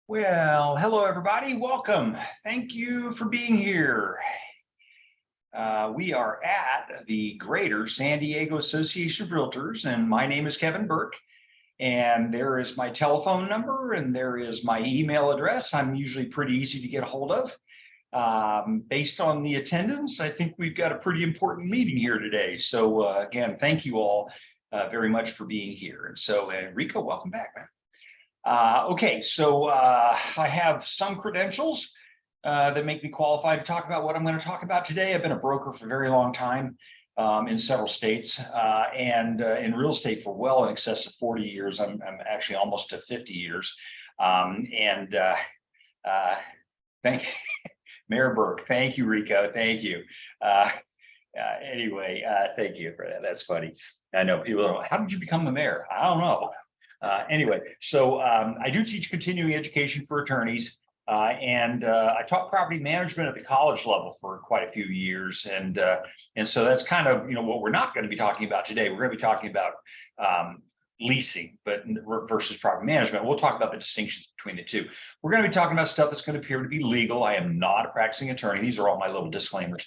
Well, hello, everybody. Welcome. Thank you for being here. We are at the Greater San Diego Association of Realtors, and my name is Kevin Burke. And there is my telephone number, and there is my email address. I'm usually pretty easy to get a hold of. Based on the attendance, I think we've got a pretty important meeting here today. So again, thank you all very much for being here. And so, Rico, welcome back, man. Okay, so I have some credentials that make me qualified to talk about what I'm going to talk about today. I've been a broker for a very long time in several states and in real estate for well in excess of 40 years. I'm actually almost to 50 years. Thank Mayor Burke. Thank you, Rico. Thank you. Anyway, thank you for that. That's funny. I know people are like, how did you become the mayor? I don't know. Anyway, so I do teach continuing education for attorneys, and I taught property management at the college level for quite a few years, and so that's kind of what we're not going to be talking about today. We're going to be talking about leasing, but versus property management. We'll talk about the distinctions between the two. We're going to be talking about stuff that's going to appear to be legal. I am not a practicing attorney. These are all my little disclaimers.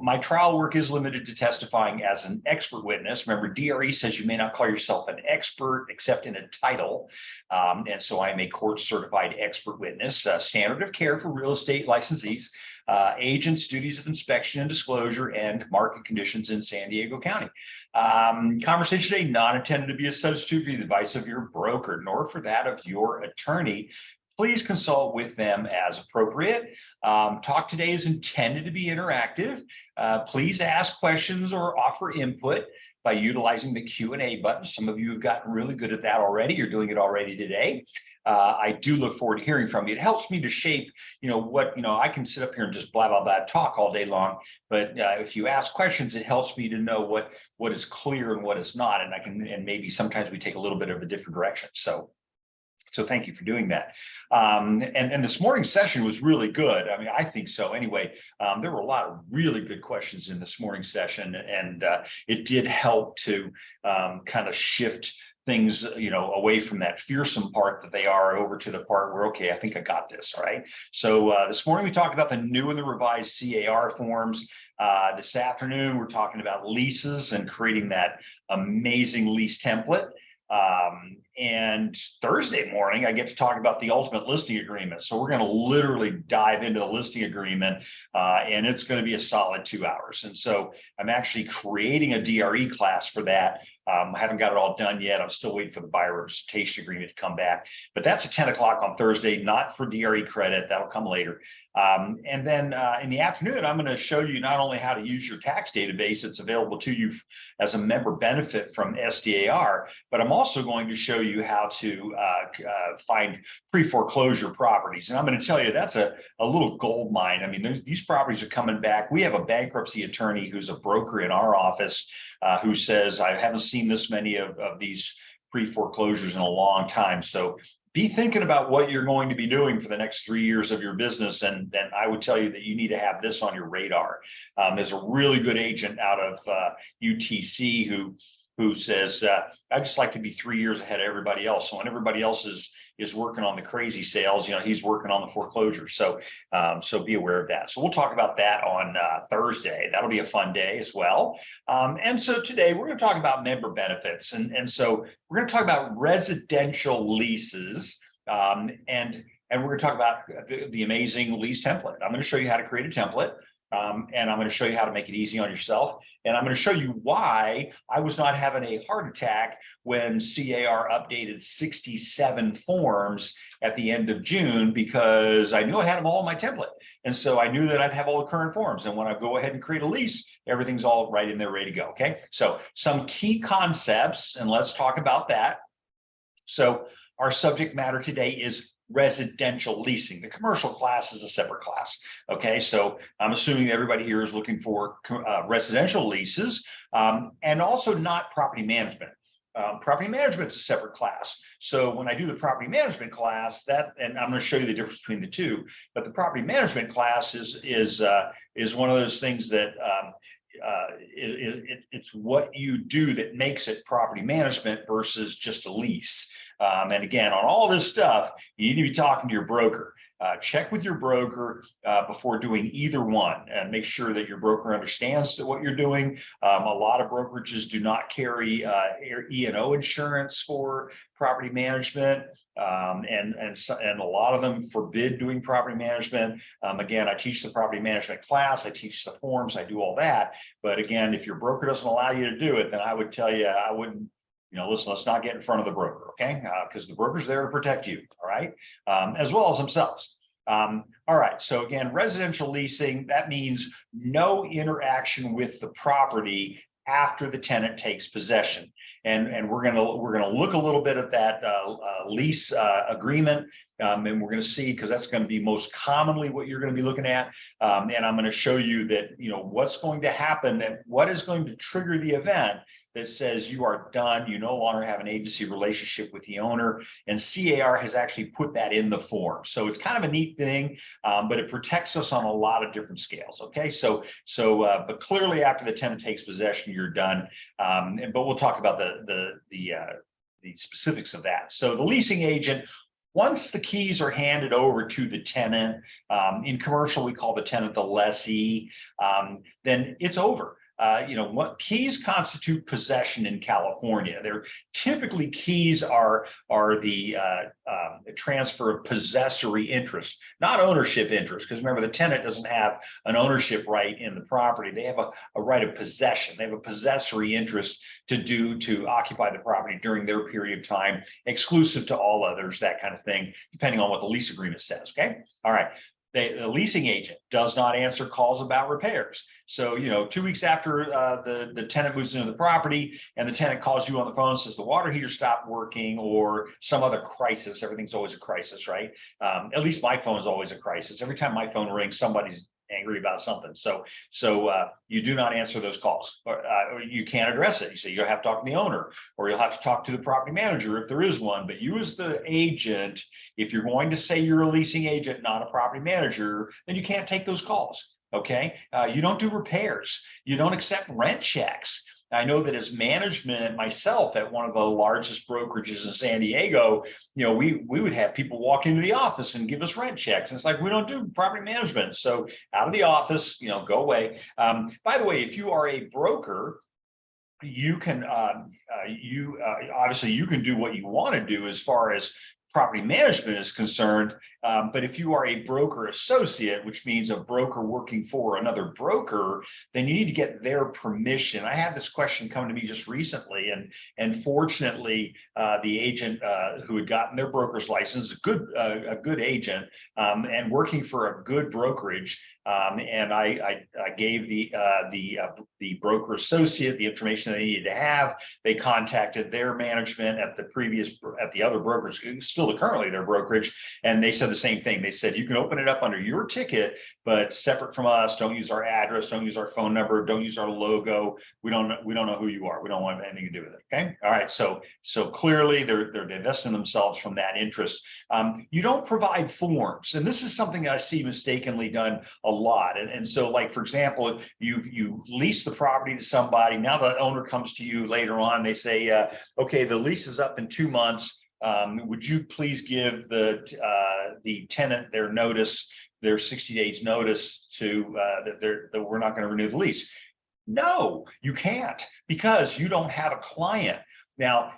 My trial work is limited to testifying as an expert witness. Remember, DRE says you may not call yourself an expert except in a title. And so I'm a court certified expert witness. Standard of care for real estate licensees, agents, duties of inspection and disclosure, and market conditions in San Diego County. Conversation today not intended to be a substitute for the advice of your broker, nor for that of your attorney. Please consult with them as appropriate. Talk today is intended to be interactive. Please ask questions or offer input by utilizing the Q&A button. Some of you have gotten really good at that already. You're doing it already today. I do look forward to hearing from you. It helps me to shape, what, I can sit up here and just blah, blah, blah, talk all day long. But if you ask questions, it helps me to know what is clear and what is not. And maybe sometimes we take a little bit of a different direction. So thank you for doing that. And this morning's session was really good. I mean, I think so anyway. There were a lot of really good questions in this morning's session, and it did help to kind of shift things, away from that fearsome part that they are over to the part where, okay, I think I got this, all right? So this morning we talked about the new and the revised CAR forms. This afternoon, we're talking about leases and creating that amazing lease template. And Thursday morning, I get to talk about the ultimate listing agreement. So we're going to literally dive into the listing agreement, and it's going to be a solid 2 hours. And so I'm actually creating a DRE class for that. I haven't got it all done yet. I'm still waiting for the buyer representation agreement to come back, but that's at 10 o'clock on Thursday, not for DRE credit. That'll come later. And then in the afternoon, I'm going to show you not only how to use your tax database that's available to you as a member benefit from SDAR, but I'm also going to show you how to find pre-foreclosure properties. And I'm going to tell you, that's a little gold mine. I mean, these properties are coming back. We have a bankruptcy attorney who's a broker in our office who says, I haven't seen this many of these pre-foreclosures in a long time. So be thinking about what you're going to be doing for the next 3 years of your business. And then I would tell you that you need to have this on your radar. There's a really good agent out of UTC who says, I just like to be 3 years ahead of everybody else. So when everybody else is working on the crazy sales, he's working on the foreclosure. So be aware of that. So we'll talk about that on Thursday. That'll be a fun day as well. And so today we're going to talk about member benefits. And so we're going to talk about residential leases. And we're going to talk about the amazing lease template. I'm going to show you how to create a template. And I'm going to show you how to make it easy on yourself. And I'm going to show you why I was not having a heart attack when CAR updated 67 forms at the end of June, because I knew I had them all in my template. And so I knew that I'd have all the current forms. And when I go ahead and create a lease, everything's all right in there, ready to go. Okay. So some key concepts, and let's talk about that. So our subject matter today is residential leasing. The commercial class is a separate class. Okay, so I'm assuming that everybody here is looking for residential leases and also not property management. Property management is a separate class. So when I do the property management class, and I'm going to show you the difference between the two, but the property management class is one of those things that it's what you do that makes it property management versus just a lease. And again, on all this stuff, you need to be talking to your broker. Check with your broker before doing either one, and make sure that your broker understands what you're doing. A lot of brokerages do not carry E&O insurance for property management. And a lot of them forbid doing property management. Again, I teach the property management class, I teach the forms, I do all that. But again, if your broker doesn't allow you to do it, then I would tell you, I wouldn't, listen, let's not get in front of the broker, okay? Because the broker's there to protect you, all right? As well as themselves. All right, so again, residential leasing, that means no interaction with the property after the tenant takes possession. And we're gonna look a little bit at that lease agreement, and we're gonna see, because that's going to be most commonly what you're going to be looking at. And I'm going to show you that what's going to happen and what is going to trigger the event that says you are done, you no longer have an agency relationship with the owner, and CAR has actually put that in the form. So it's kind of a neat thing, but it protects us on a lot of different scales. Okay, but clearly after the tenant takes possession, you're done. But we'll talk about the specifics of that. So the leasing agent, once the keys are handed over to the tenant, in commercial we call the tenant the lessee, then it's over. What keys constitute possession in California? They're typically keys are the transfer of possessory interest, not ownership interest. Because remember, the tenant doesn't have an ownership right in the property; they have a right of possession. They have a possessory interest to occupy the property during their period of time, exclusive to all others, that kind of thing, depending on what the lease agreement says. Okay, all right. The leasing agent does not answer calls about repairs. So, 2 weeks after the tenant moves into the property and the tenant calls you on the phone and says the water heater stopped working or some other crisis, everything's always a crisis, right? At least my phone is always a crisis. Every time my phone rings, somebody's angry about something. So you do not answer those calls, or you can't address it. You say you'll have to talk to the owner, or you'll have to talk to the property manager if there is one. But you as the agent, if you're going to say you're a leasing agent, not a property manager, then you can't take those calls. Okay, you don't do repairs. You don't accept rent checks. I know that as management myself at one of the largest brokerages in San Diego, we would have people walk into the office and give us rent checks. And it's like, we don't do property management. So out of the office, go away. By the way, if you are a broker, you can obviously you can do what you want to do as far as property management is concerned. But if you are a broker associate, which means a broker working for another broker, then you need to get their permission. I had this question come to me just recently, and fortunately, the agent who had gotten their broker's license, a good agent, and working for a good brokerage, and I gave the broker associate the information they needed to have. They contacted their management at the other brokerage, still currently their brokerage, and they said the same thing. They said, you can open it up under your ticket, but separate from us. Don't use our address, don't use our phone number, don't use our logo. We don't know who you are. We don't want anything to do with it. Okay, all right. So clearly they're divesting themselves from that interest. You don't provide forms, and this is something that I see mistakenly done a lot. And so, like, for example, you lease the property to somebody. Now the owner comes to you later on. They say, okay, the lease is up in 2 months. Would you please give the tenant their notice, their 60 days notice to that we're not going to renew the lease? No, you can't, because you don't have a client. Now,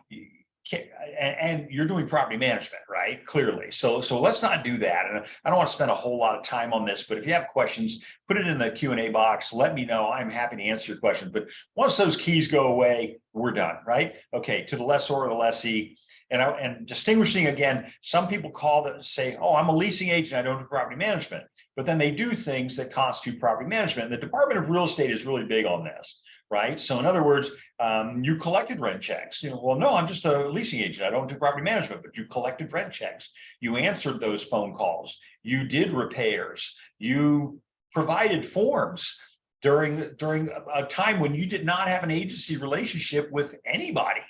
and you're doing property management, right? Clearly. So let's not do that. And I don't want to spend a whole lot of time on this, but if you have questions, put it in the Q&A box. Let me know. I'm happy to answer your questions. But once those keys go away, we're done, right? Okay, to the lessor or the lessee. And distinguishing again, some people call that and say, oh, I'm a leasing agent, I don't do property management. But then they do things that constitute property management. And the Department of Real Estate is really big on this, right? So in other words, you collected rent checks. Well, no, I'm just a leasing agent, I don't do property management, but you collected rent checks. You answered those phone calls. You did repairs. You provided forms during a time when you did not have an agency relationship with anybody.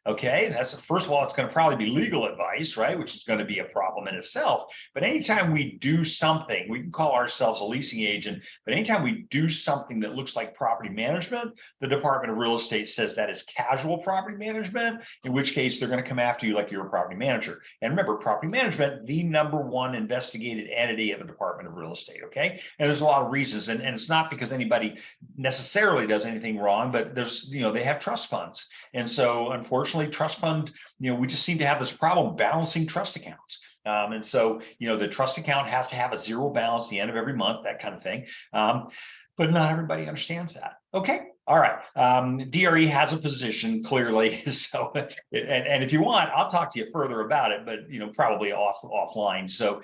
Okay, that's first of all, it's going to probably be legal advice, right? Which is going to be a problem in itself. But anytime we do something, we can call ourselves a leasing agent, but anytime we do something that looks like property management, the Department of Real Estate says that is casual property management, in which case they're going to come after you like you're a property manager. And remember, property management, the #1 investigated entity of the Department of Real Estate. Okay, and there's a lot of reasons, and it's not because anybody necessarily does anything wrong, but there's, they have trust funds. And so unfortunately, trust fund, we just seem to have this problem balancing trust accounts. And so, the trust account has to have a zero balance at the end of every month, that kind of thing. But not everybody understands that. Okay. All right. DRE has a position clearly. So, and if you want, I'll talk to you further about it, but, probably offline. So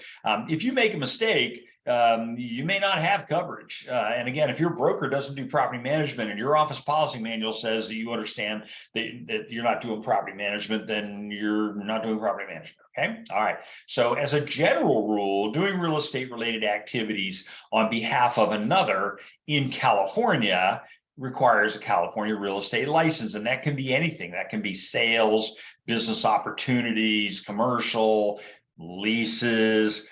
if you make a mistake, you may not have coverage. And again, if your broker doesn't do property management and your office policy manual says that you understand that you're not doing property management, then you're not doing property management. Okay. All right. So as a general rule, doing real estate related activities on behalf of another in California requires a California real estate license. And that can be anything. That can be sales, business opportunities, commercial, leases,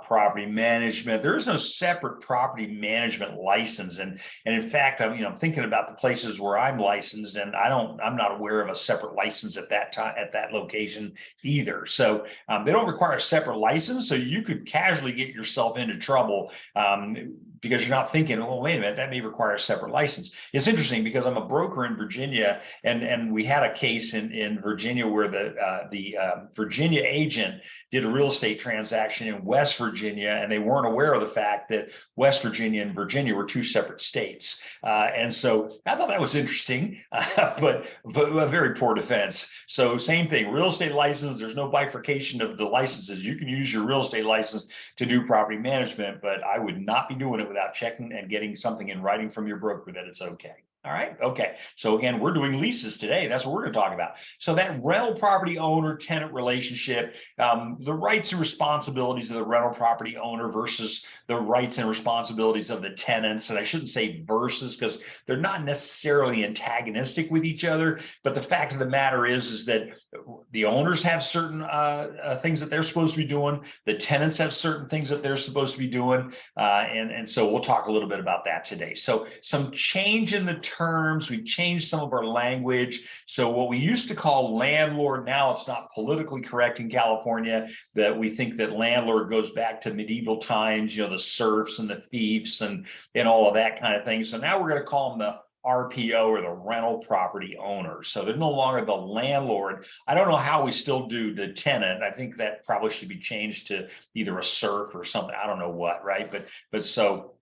property management. There is no separate property management license. And in fact, I'm thinking about the places where I'm licensed, and I'm not aware of a separate license at that time, at that location either. So they don't require a separate license. So you could casually get yourself into trouble because you're not thinking, oh, wait a minute, that may require a separate license. It's interesting because I'm a broker in Virginia, and we had a case in Virginia where the Virginia agent did a real estate transaction in West Virginia, and they weren't aware of the fact that West Virginia and Virginia were two separate states. And so I thought that was interesting, but a very poor defense. So same thing, real estate license, there's no bifurcation of the licenses. You can use your real estate license to do property management, but I would not be doing it without checking and getting something in writing from your broker that it's okay. All right. Okay. So again, we're doing leases today. That's what we're going to talk about. So that rental property owner tenant relationship, the rights and responsibilities of the rental property owner versus the rights and responsibilities of the tenants. And I shouldn't say versus because they're not necessarily antagonistic with each other. But the fact of the matter is that the owners have certain things that they're supposed to be doing. The tenants have certain things that they're supposed to be doing. And so we'll talk a little bit about that today. So some change in the terms, we've changed some of our language. So what we used to call landlord, now it's not politically correct in California, that we think that landlord goes back to medieval times, the serfs and the fiefs and all of that kind of thing. So now we're going to call them the RPO, or the rental property owner. So they're no longer the landlord. I don't know how we still do the tenant. I think that probably should be changed to either a serf or something. I don't know what, right? But so,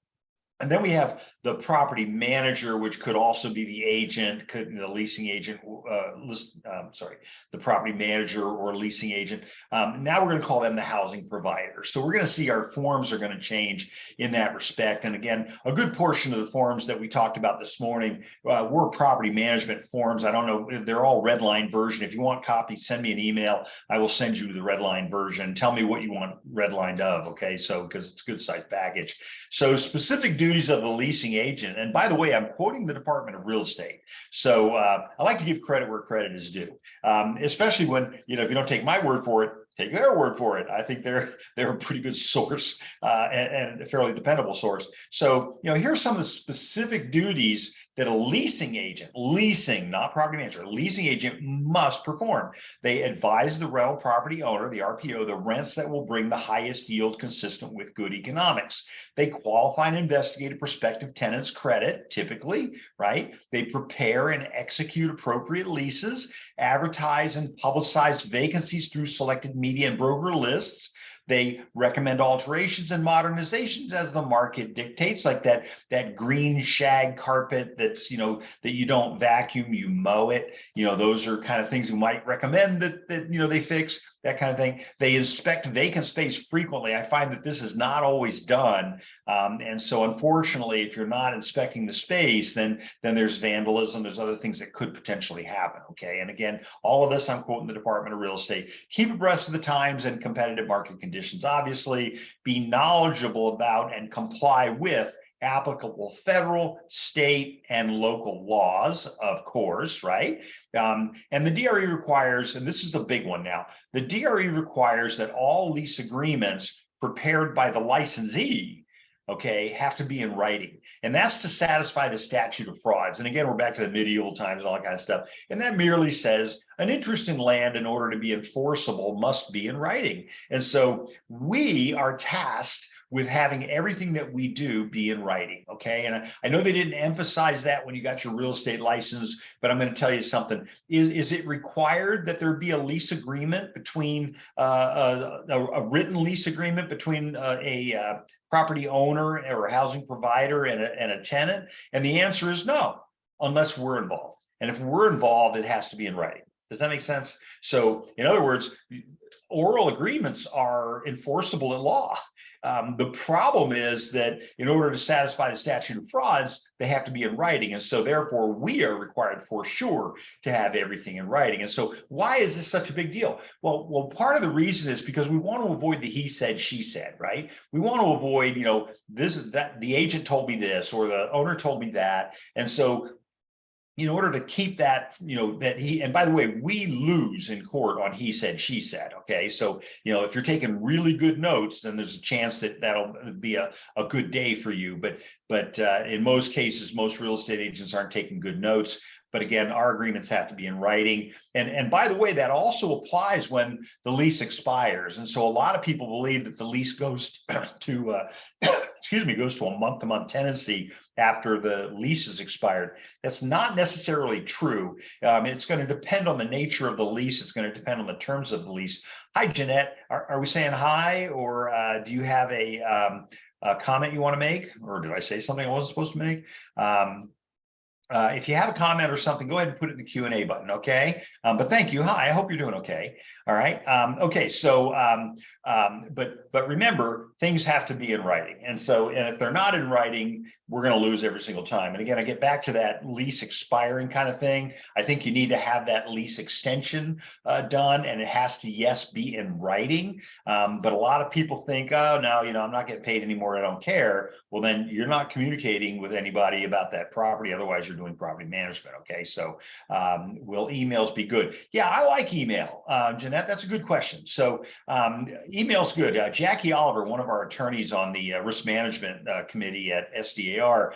and then we have the property manager, which could also be the agent, the leasing agent, the property manager or leasing agent. Now we're going to call them the housing provider. So we're going to see our forms are going to change in that respect. And again, a good portion of the forms that we talked about this morning were property management forms. I don't know, they're all red line version. If you want copies, send me an email. I will send you the red line version. Tell me what you want redlined of. Okay, so because it's a good size package. So specific duties of the leasing agent. And by the way, I'm quoting the Department of Real Estate. So I like to give credit where credit is due, especially when, if you don't take my word for it, take their word for it. I think they're a pretty good source and a fairly dependable source. So, here's some of the specific duties that a leasing agent, not property manager, leasing agent must perform. They advise the rental property owner, the RPO, the rents that will bring the highest yield consistent with good economics. They qualify and investigate a prospective tenant's credit, typically, right? They prepare and execute appropriate leases, advertise and publicize vacancies through selected media and broker lists. They recommend alterations and modernizations as the market dictates, like that green shag carpet that's, that you don't vacuum, you mow it. Those are kind of things you might recommend that they fix, that kind of thing. They inspect vacant space frequently. I find that this is not always done. And so unfortunately, if you're not inspecting the space, then there's vandalism, there's other things that could potentially happen. Okay. And again, all of this, I'm quoting the Department of Real Estate. Keep abreast of the times and competitive market conditions. Obviously, be knowledgeable about and comply with applicable federal, state, and local laws, of course, right? And the DRE requires, and this is a big one now, the DRE requires that all lease agreements prepared by the licensee, okay, have to be in writing. And that's to satisfy the statute of frauds. And again, we're back to the medieval times and all that kind of stuff. And that merely says an interest in land, in order to be enforceable, must be in writing. And so we are tasked with having everything that we do be in writing, okay? And I know they didn't emphasize that when you got your real estate license, but I'm going to tell you something. Is it required that there be a lease agreement between a written lease agreement between a property owner or a housing provider and a tenant? And the answer is no, unless we're involved. And if we're involved, it has to be in writing. Does that make sense? So in other words, oral agreements are enforceable in law. The problem is that in order to satisfy the statute of frauds, they have to be in writing. And so therefore we are required for sure to have everything in writing. And so why is this such a big deal? Well, part of the reason is because we want to avoid the he said, she said, right? We want to avoid, this, that the agent told me this, or the owner told me that. And so in order to keep that, that he, and by the way, we lose in court on he said, she said, okay? So, if you're taking really good notes, then there's a chance that that'll be a good day for you. But in most cases, most real estate agents aren't taking good notes. But again, our agreements have to be in writing. And by the way, that also applies when the lease expires. And so a lot of people believe that the lease goes to, goes to a month-to-month tenancy after the lease is expired. That's not necessarily true. It's going to depend on the nature of the lease. It's going to depend on the terms of the lease. Hi, Jeanette. Are we saying hi, or do you have a comment you want to make? Or did I say something I wasn't supposed to make? If you have a comment or something, go ahead and put it in the Q&A button, okay? But thank you. Hi, I hope you're doing okay. All right. Okay, so, but remember, things have to be in writing. And so, and if they're not in writing, we're going to lose every single time. And again, I get back to that lease expiring kind of thing. I think you need to have that lease extension done, and it has to, yes, be in writing. But a lot of people think, oh, no, I'm not getting paid anymore, I don't care. Well, then you're not communicating with anybody about that property. Otherwise, you're doing property management, okay? So will emails be good? Yeah, I like email. Jeanette, that's a good question. So email's good. Jackie Oliver, one of our attorneys on the risk management committee at SDAR,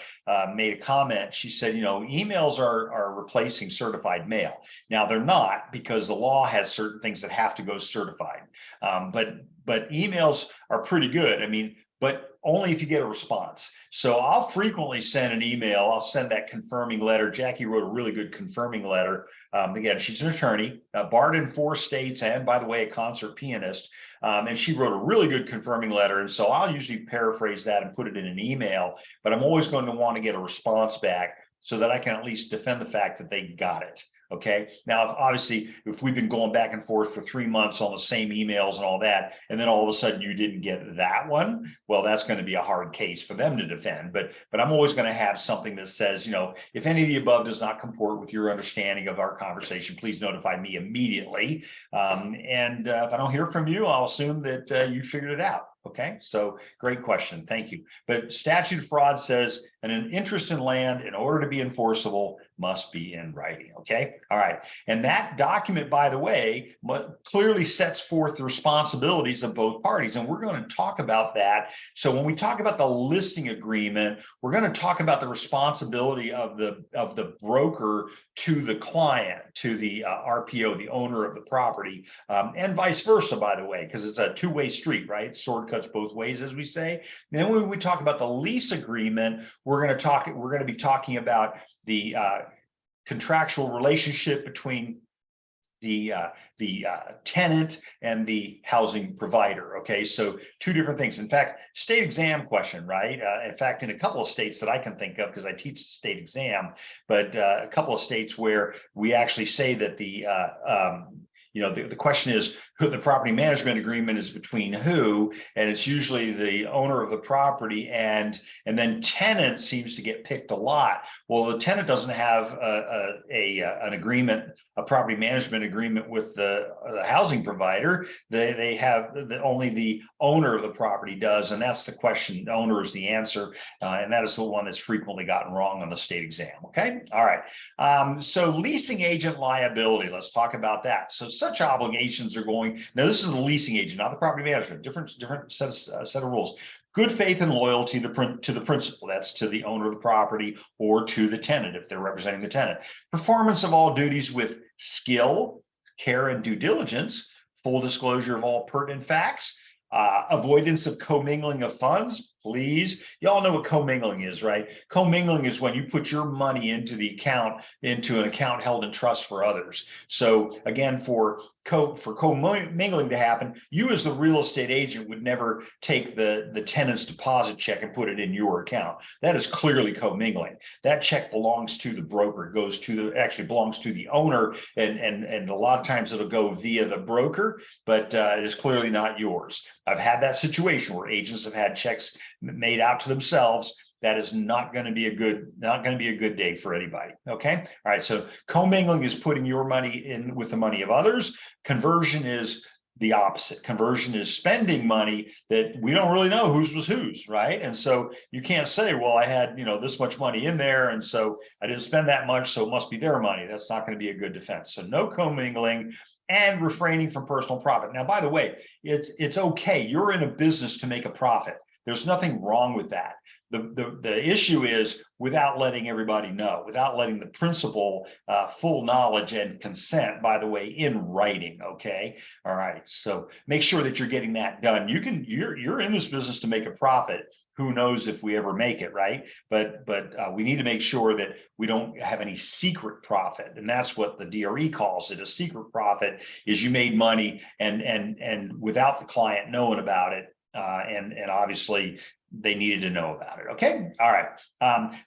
made a comment. She said, emails are replacing certified mail. Now they're not, because the law has certain things that have to go certified. But emails are pretty good. I mean, but only if you get a response. So I'll frequently send an email. I'll send that confirming letter. Jackie wrote a really good confirming letter. Again, she's an attorney, barred in 4 states, and by the way, a concert pianist. And she wrote a really good confirming letter. And so I'll usually paraphrase that and put it in an email, but I'm always going to want to get a response back so that I can at least defend the fact that they got it. Okay. Now, if we've been going back and forth for 3 months on the same emails and all that, and then all of a sudden you didn't get that one, well, that's going to be a hard case for them to defend. But I'm always going to have something that says, if any of the above does not comport with your understanding of our conversation, please notify me immediately. And if I don't hear from you, I'll assume that you figured it out. Okay, so great question. Thank you. But statute of fraud says an interest in land, in order to be enforceable, must be in writing. Okay, all right. And that document, by the way, clearly sets forth the responsibilities of both parties. And we're going to talk about that. So when we talk about the listing agreement, we're going to talk about the responsibility of the broker to the client, to the RPO, the owner of the property, and vice versa, by the way, because it's a two-way street, right? Sword cuts both ways, as we say. And then when we talk about the lease agreement, we're going to be talking about the contractual relationship between the tenant and the housing provider. Okay, so 2 different things. In fact, state exam question, right? In fact, in a couple of states that I can think of, because I teach the state exam, but a couple of states where we actually say that the the question is who the property management agreement is between who, and it's usually the owner of the property, and then tenant seems to get picked a lot. Well, the tenant doesn't have an agreement, a property management agreement with the housing provider. They have only the owner of the property does, and that's the question. The owner is the answer, and that is the one that's frequently gotten wrong on the state exam. Okay, all right. So leasing agent liability. Let's talk about that. So such obligations are going. Now, this is the leasing agent, not the property management. Different set of rules. Good faith and loyalty to the principal. That's to the owner of the property or to the tenant if they're representing the tenant. Performance of all duties with skill, care, and due diligence. Full disclosure of all pertinent facts. Avoidance of commingling of funds. Please, you all know what commingling is, right? Commingling is when you put your money into an account held in trust for others. So again, for commingling to happen, you as the real estate agent would never take the tenant's deposit check and put it in your account. That is clearly commingling. That check belongs to the broker. It actually belongs to the owner, and a lot of times it'll go via the broker, but it is clearly not yours. I've had that situation where agents have had checks made out to themselves. That is not going to be a good day for anybody. Okay. All right. So commingling is putting your money in with the money of others. Conversion is the opposite. Conversion is spending money that we don't really know whose was whose, right? And so you can't say, well, I had, this much money in there, and so I didn't spend that much, so it must be their money. That's not going to be a good defense. So no commingling, and refraining from personal profit. Now, by the way, it's okay. You're in a business to make a profit. There's nothing wrong with that. The issue is without letting everybody know, without letting the principal full knowledge and consent, by the way, in writing. Okay. All right. So make sure that you're getting that done. You're in this business to make a profit. Who knows if we ever make it, right? But we need to make sure that we don't have any secret profit, and that's what the DRE calls it. A secret profit is you made money and without the client knowing about it, and obviously they needed to know about it. Okay. All right.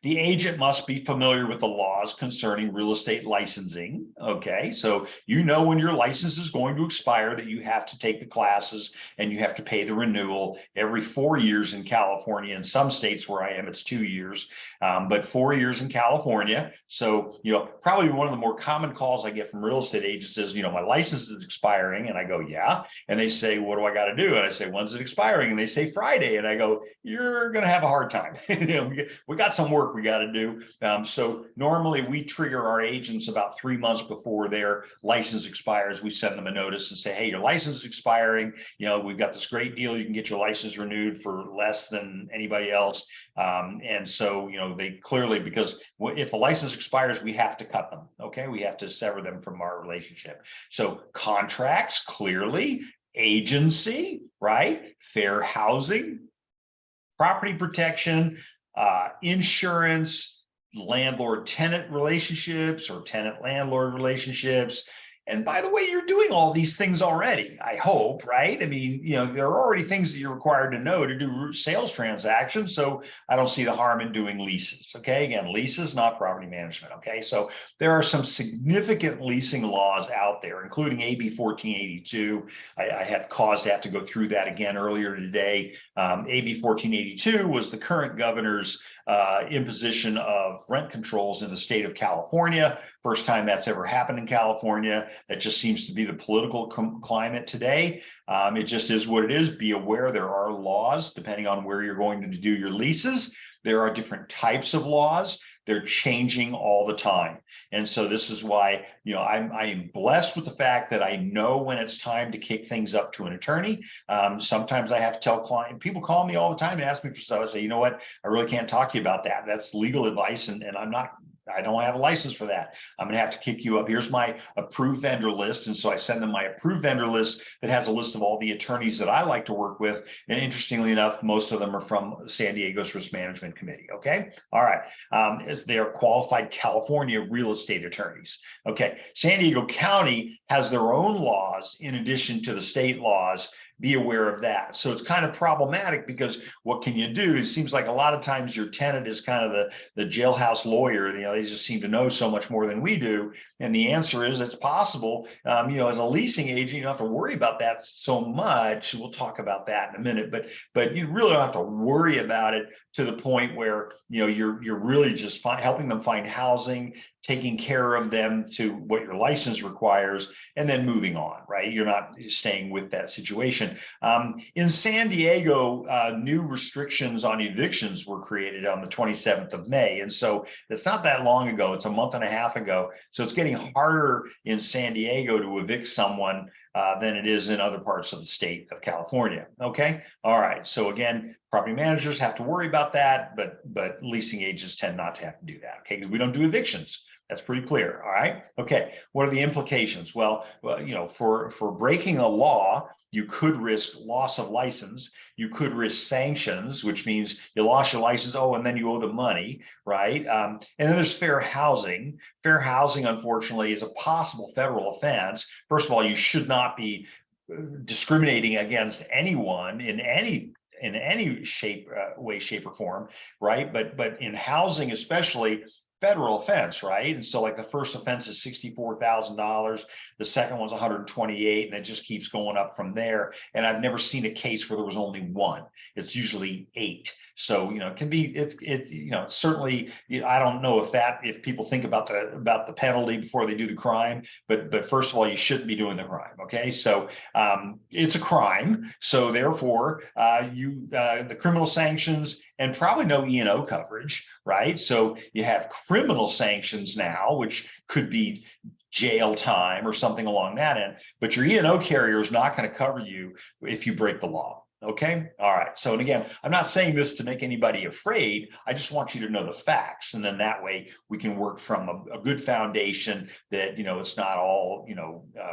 The agent must be familiar with the laws concerning real estate licensing. Okay. So when your license is going to expire, that you have to take the classes and you have to pay the renewal every 4 years in California. In some states where I am, it's 2 years, but 4 years in California. So, probably one of the more common calls I get from real estate agents is, my license is expiring. And I go, yeah. And they say, what do I got to do? And I say, when's it expiring? And they say Friday. And I go, you're going to have a hard time. We got some work we got to do. So normally we trigger our agents about 3 months before their license expires. We send them a notice and say, hey, your license is expiring. We've got this great deal. You can get your license renewed for less than anybody else. And so, they clearly, because if the license expires, we have to cut them. Okay. We have to sever them from our relationship. So contracts, clearly, agency, right? Fair housing, property protection, insurance, landlord-tenant relationships or tenant-landlord relationships. And by the way, you're doing all these things already, I hope, right? I mean, there are already things that you're required to know to do sales transactions. So I don't see the harm in doing leases. Okay. Again, leases, not property management. Okay. So there are some significant leasing laws out there, including AB 1482. I had cause to have to go through that again earlier today. AB 1482 was the current governor's imposition of rent controls in the state of California. First time that's ever happened in California. That just seems to be the political climate today. It just is what it is. Be aware there are laws depending on where you're going to do your leases. There are different types of laws. They're changing all the time. And so this is why, I am blessed with the fact that I know when it's time to kick things up to an attorney. Sometimes I have to tell people call me all the time and ask me for stuff. I say, you know what, I really can't talk to you about that. That's legal advice. And I don't have a license for that. I'm going to have to kick you up. Here's my approved vendor list. And so I send them my approved vendor list that has a list of all the attorneys that I like to work with. And interestingly enough, most of them are from San Diego's Risk Management Committee. Okay. All right. They are qualified California real estate attorneys. Okay. San Diego County has their own laws in addition to the state laws. be aware of that. So it's kind of problematic because what can you do? It seems like a lot of times your tenant is kind of the jailhouse lawyer. They just seem to know so much more than we do. And the answer is it's possible. As a leasing agent, you don't have to worry about that so much. We'll talk about that in a minute, but you really don't have to worry about it to the point where you're really just helping them find housing, taking care of them to what your license requires, and then moving on, right? You're not staying with that situation. In San Diego, new restrictions on evictions were created on the 27th of May. And so it's not that long ago, it's a month and a half ago. So it's getting harder in San Diego to evict someone than it is in other parts of the state of California. Okay. All right. So again, property managers have to worry about that, but leasing agents tend not to have to do that. Okay. Because we don't do evictions. That's pretty clear. All right. Okay. What are the implications? Well, for breaking a law, you could risk loss of license. You could risk sanctions, which means you lost your license. Oh, and then you owe the money, right? And then there's fair housing. Fair housing, unfortunately, is a possible federal offense. First of all, you should not be discriminating against anyone in any shape, way, shape, or form, right? But in housing, especially, federal offense, right? And so like the first offense is $64,000, the second one's 128, and it just keeps going up from there. And I've never seen a case where there was only one. It's usually 8. So it can be certainly, I don't know if people think about the penalty before they do the crime, but first of all, you shouldn't be doing the crime. Okay, so it's a crime, so therefore the criminal sanctions and probably no E&O coverage, right? So you have criminal sanctions now, which could be jail time or something along that end, but your E&O carrier is not going to cover you if you break the law. Okay. All right. So, and again, I'm not saying this to make anybody afraid. I just want you to know the facts. And then that way we can work from a good foundation that, it's not all,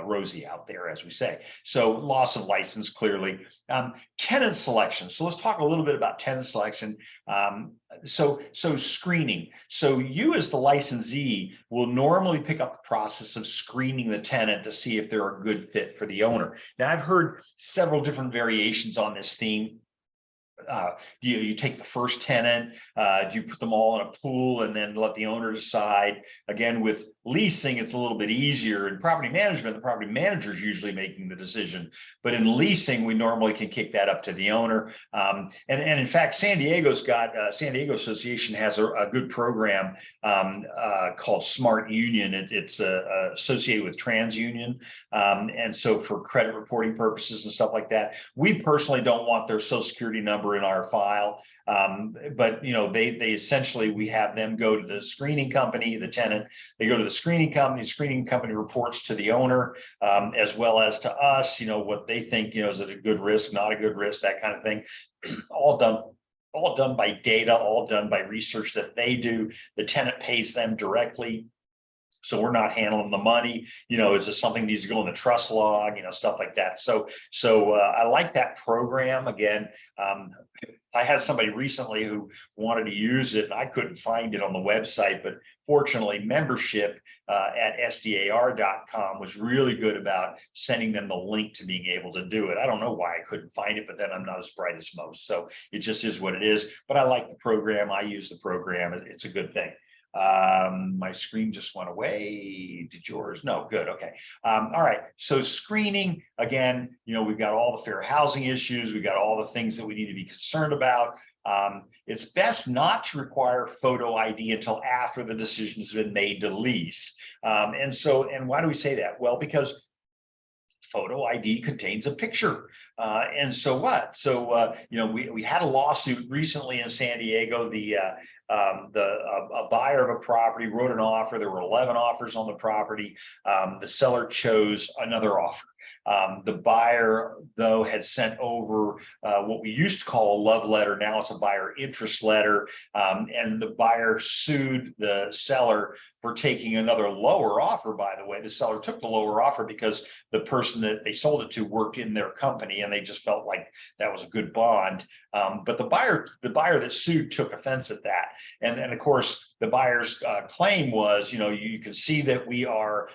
rosy out there, as we say. So loss of license, clearly. Tenant selection. So let's talk a little bit about tenant selection. So screening. So you as the licensee will normally pick up the process of screening the tenant to see if they're a good fit for the owner. Now, I've heard several different variations on this theme. Do you take the first tenant? Do you put them all in a pool and then let the owner decide? Again, with leasing, it's a little bit easier. In property management, the property manager is usually making the decision. But in leasing, we normally can kick that up to the owner. And in fact, San Diego Association has a good program called Smart Union. It's associated with TransUnion. And so for credit reporting purposes and stuff like that, we personally don't want their social security number in our file. But they essentially, we have them go to the screening company, the tenant, they go to the screening company reports to the owner, as well as to us, what they think, is it a good risk, not a good risk, that kind of thing. all done by data, all done by research that they do. The tenant pays them directly. So we're not handling the money, is this something that needs to go in the trust log, stuff like that. So I like that program. Again, I had somebody recently who wanted to use it and I couldn't find it on the website, but fortunately membership at sdar.com was really good about sending them the link to being able to do it. I don't know why I couldn't find it, but then I'm not as bright as most. So it just is what it is, but I like the program. I use the program. It's a good thing. My screen just went away. Did yours? No, good. Okay. All right. So screening, again, we've got all the fair housing issues. We've got all the things that we need to be concerned about. It's best not to require photo ID until after the decision has been made to lease. And why do we say that? Well, because photo ID contains a picture. And so what? So, we had a lawsuit recently in San Diego. A buyer of a property wrote an offer. There were 11 offers on the property. The seller chose another offer. The buyer, though, had sent over what we used to call a love letter. Now it's a buyer interest letter. And the buyer sued the seller for taking another lower offer. By the way, the seller took the lower offer because the person that they sold it to worked in their company and they just felt like that was a good bond. But the buyer that sued took offense at that. And of course, the buyer's claim was, you can see that we are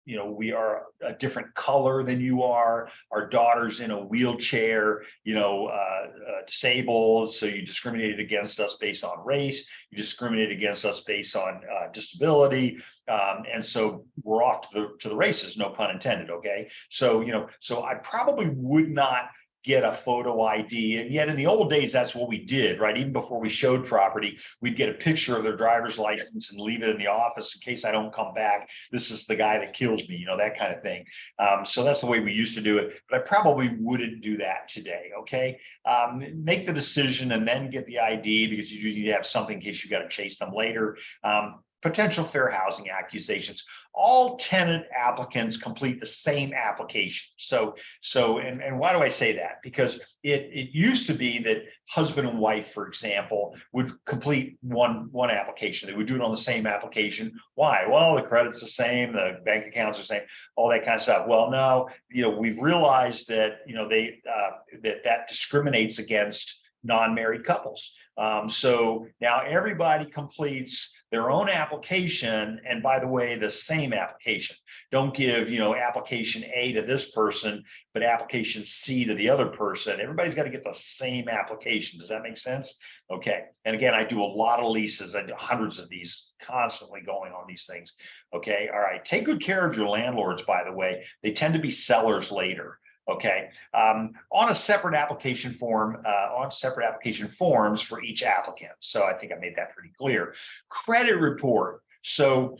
we are a different color than you are. Our daughter's in a wheelchair, disabled. So you discriminated against us based on race. You discriminated against us based on disability. And so we're off to the races, no pun intended. Okay. So, so I probably would not get a photo ID. And yet in the old days, that's what we did, right? Even before we showed property, we'd get a picture of their driver's license and leave it in the office in case I don't come back. This is the guy that kills me, that kind of thing. So that's the way we used to do it, but I probably wouldn't do that today, okay? Make the decision and then get the ID, because you need to have something in case you got to chase them later. Potential fair housing accusations. All tenant applicants complete the same application. And why do I say that? Because it used to be that husband and wife, for example, would complete one application. They would do it on the same application. Why? Well, the credit's the same, the bank accounts are the same, all that kind of stuff. Well, no, we've realized that that discriminates against non-married couples. So now everybody completes their own application, and by the way, the same application. Don't give, application A to this person, but application C to the other person. Everybody's got to get the same application. Does that make sense? Okay. And again, I do a lot of leases. I do hundreds of these, constantly going on these things. Okay. All right. Take good care of your landlords, by the way. They tend to be sellers later. Okay, on a separate application form, on separate application forms for each applicant. So I think I made that pretty clear. Credit report. So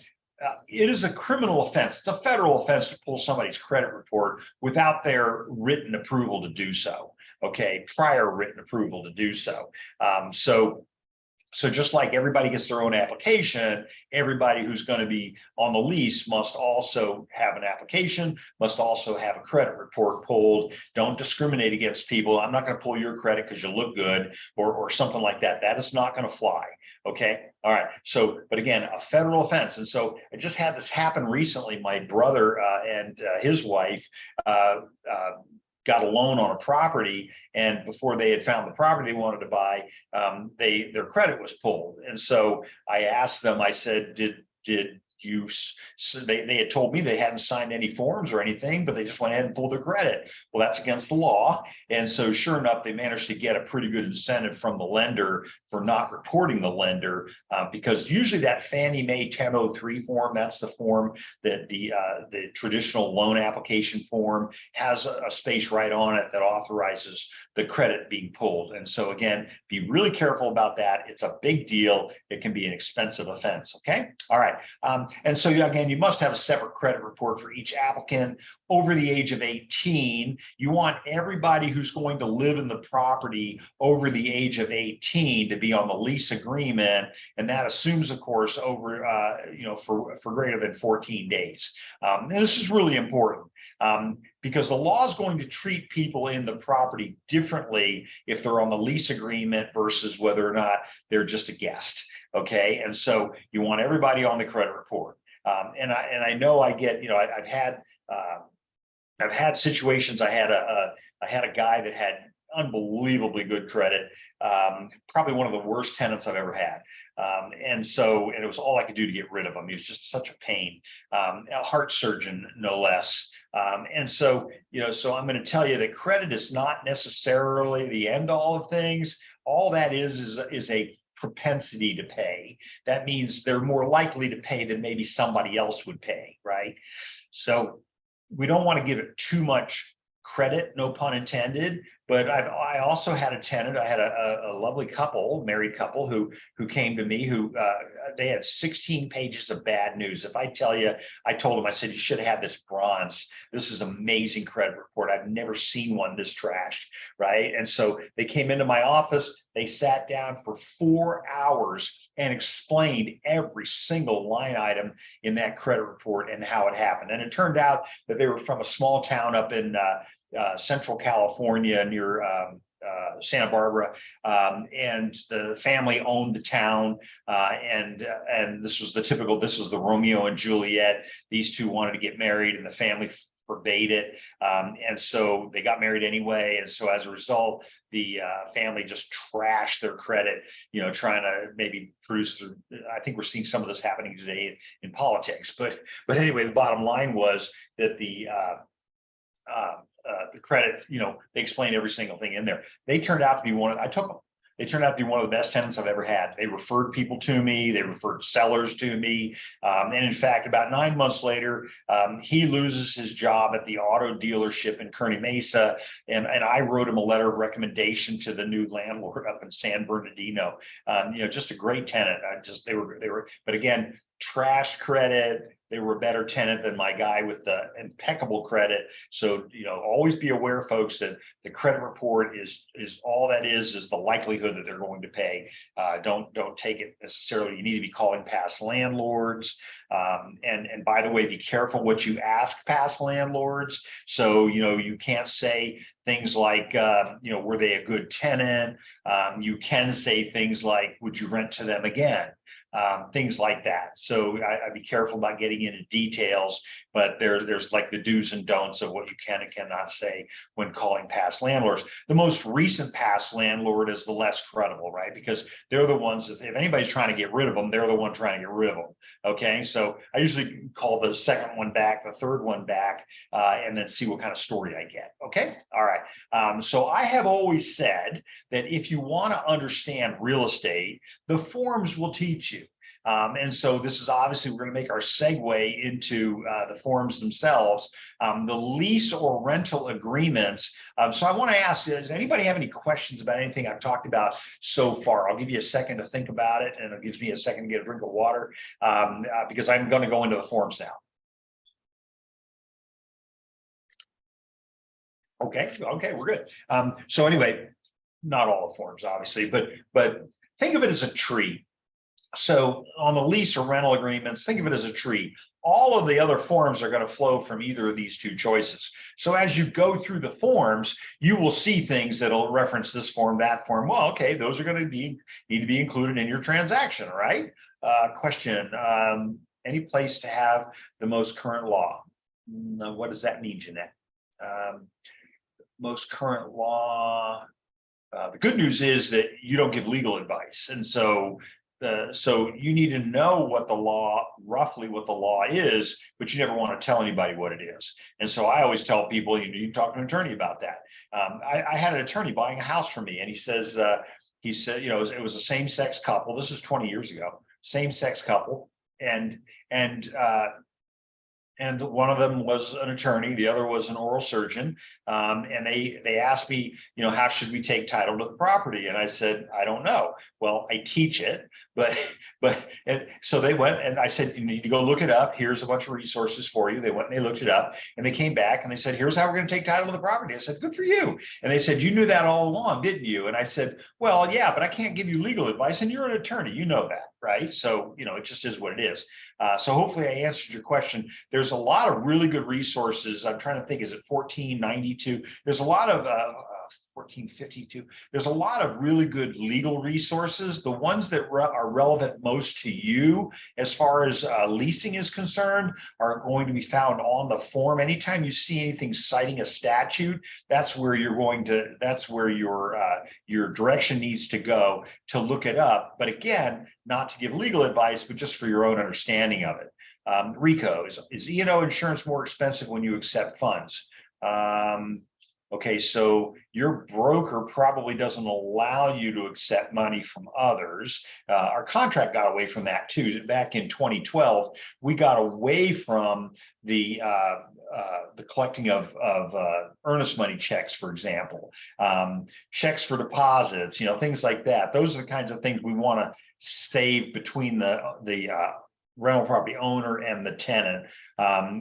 it is a criminal offense. It's a federal offense to pull somebody's credit report without their written approval to do so. Okay, prior written approval to do so. So just like everybody gets their own application, everybody who's going to be on the lease must also have an application, must also have a credit report pulled. Don't discriminate against people. I'm not going to pull your credit because you look good or something like that. That is not going to fly. Okay. All right. So, but again, a federal offense. And so I just had this happen recently. My brother and his wife got a loan on a property, and before they had found the property they wanted to buy, their credit was pulled. And so I asked them, I said, did you, so they had told me they hadn't signed any forms or anything, but they just went ahead and pulled their credit. Well, that's against the law. And so sure enough, they managed to get a pretty good incentive from the lender for not reporting the lender, because usually that Fannie Mae 1003 form, that's the form that the traditional loan application form has a space right on it that authorizes the credit being pulled. And so again, be really careful about that. It's a big deal. It can be an expensive offense. Okay. All right. And so again, you must have a separate credit report for each applicant over the age of 18. You want everybody who's going to live in the property over the age of 18 to be on the lease agreement. And that assumes, of course, over, for greater than 14 days. And this is really important because the law is going to treat people in the property differently if they're on the lease agreement versus whether or not they're just a guest. Okay. And so you want everybody on the credit report. And I know I get, I've had situations. I had a guy that had unbelievably good credit, probably one of the worst tenants I've ever had. And it was all I could do to get rid of him. He was just such a pain, a heart surgeon, no less. So I'm going to tell you that credit is not necessarily the end all of things. All that is a propensity to pay. That means they're more likely to pay than maybe somebody else would pay, right? So we don't want to give it too much credit, no pun intended. But I also had a tenant. I had a lovely couple, married couple, who came to me. Who they had 16 pages of bad news. If I tell you, I told them, I said, you should have had this bronze. This is amazing credit report. I've never seen one this trashed, right? And so they came into my office. They sat down for 4 hours and explained every single line item in that credit report and how it happened. And it turned out that they were from a small town up in Central California near Santa Barbara, and the family owned the town, and this was the Romeo and Juliet. These two wanted to get married, and the family forbade it. And so they got married anyway. And so as a result, the family just trashed their credit, trying to maybe produce. I think we're seeing some of this happening today in politics. But anyway, the bottom line was that the credit, they explained every single thing in there. They turned out to be they turned out to be one of the best tenants I've ever had. They referred people to me. They referred sellers to me. And in fact, about 9 months later, he loses his job at the auto dealership in Kearney Mesa. And I wrote him a letter of recommendation to the new landlord up in San Bernardino. Just a great tenant. They were, but again, trash credit. They were a better tenant than my guy with the impeccable credit. So, always be aware, folks, that the credit report is all that is the likelihood that they're going to pay. Don't take it necessarily. You need to be calling past landlords. And by the way, be careful what you ask past landlords. So, you can't say things like, were they a good tenant? You can say things like, would you rent to them again? Things like that. So I'd be careful about getting into details, but there's like the do's and don'ts of what you can and cannot say when calling past landlords. The most recent past landlord is the less credible, right? Because they're the ones that, if anybody's trying to get rid of them, they're the one trying to get rid of them. Okay, so I usually call the second one back, the third one back, and then see what kind of story I get. Okay, all right. So I have always said that if you want to understand real estate, the forms will teach you. And so this is obviously, we're going to make our segue into the forms themselves, the lease or rental agreements. So I want to ask, does anybody have any questions about anything I've talked about so far? I'll give you a second to think about it, and it gives me a second to get a drink of water, because I'm going to go into the forms now. Okay, we're good. So anyway, not all the forms, obviously, but think of it as a tree. So on the lease or rental agreements, think of it as a tree. All of the other forms are going to flow from either of these two choices. So as you go through the forms, you will see things that'll reference this form, that form. Well, okay, those are going to need to be included in your transaction, right? Question, any place to have the most current law? What does that mean, Jeanette? Most current law. The good news is that you don't give legal advice. And so you need to know what the law, roughly what the law is, but you never want to tell anybody what it is. And so I always tell people, you need to talk to an attorney about that. I had an attorney buying a house from me, and he said, it was a same-sex couple. This is 20 years ago, same-sex couple. And one of them was an attorney, the other was an oral surgeon. And they asked me, how should we take title to the property? And I said, I don't know. Well, I teach it, and so they went, and I said, you need to go look it up. Here's a bunch of resources for you. They went and they looked it up, and they came back and they said, here's how we're going to take title to the property. I said, good for you. And they said, you knew that all along, didn't you? And I said, well, yeah, but I can't give you legal advice, and you're an attorney, you know that, right? So, it just is what it is. So hopefully I answered your question. There's a lot of really good resources. I'm trying to think, is it 1492? There's a lot of 1452. There's a lot of really good legal resources. The ones that are relevant most to you as far as leasing is concerned are going to be found on the form. Anytime you see anything citing a statute, that's where your direction needs to go to look it up. But again, not to give legal advice, but just for your own understanding of it. Rico, is E&O insurance more expensive when you accept funds? Okay, so your broker probably doesn't allow you to accept money from others. Our contract got away from that too. Back in 2012, we got away from the collecting of earnest money checks, for example, checks for deposits, things like that. Those are the kinds of things we want to save between the rental property owner and the tenant.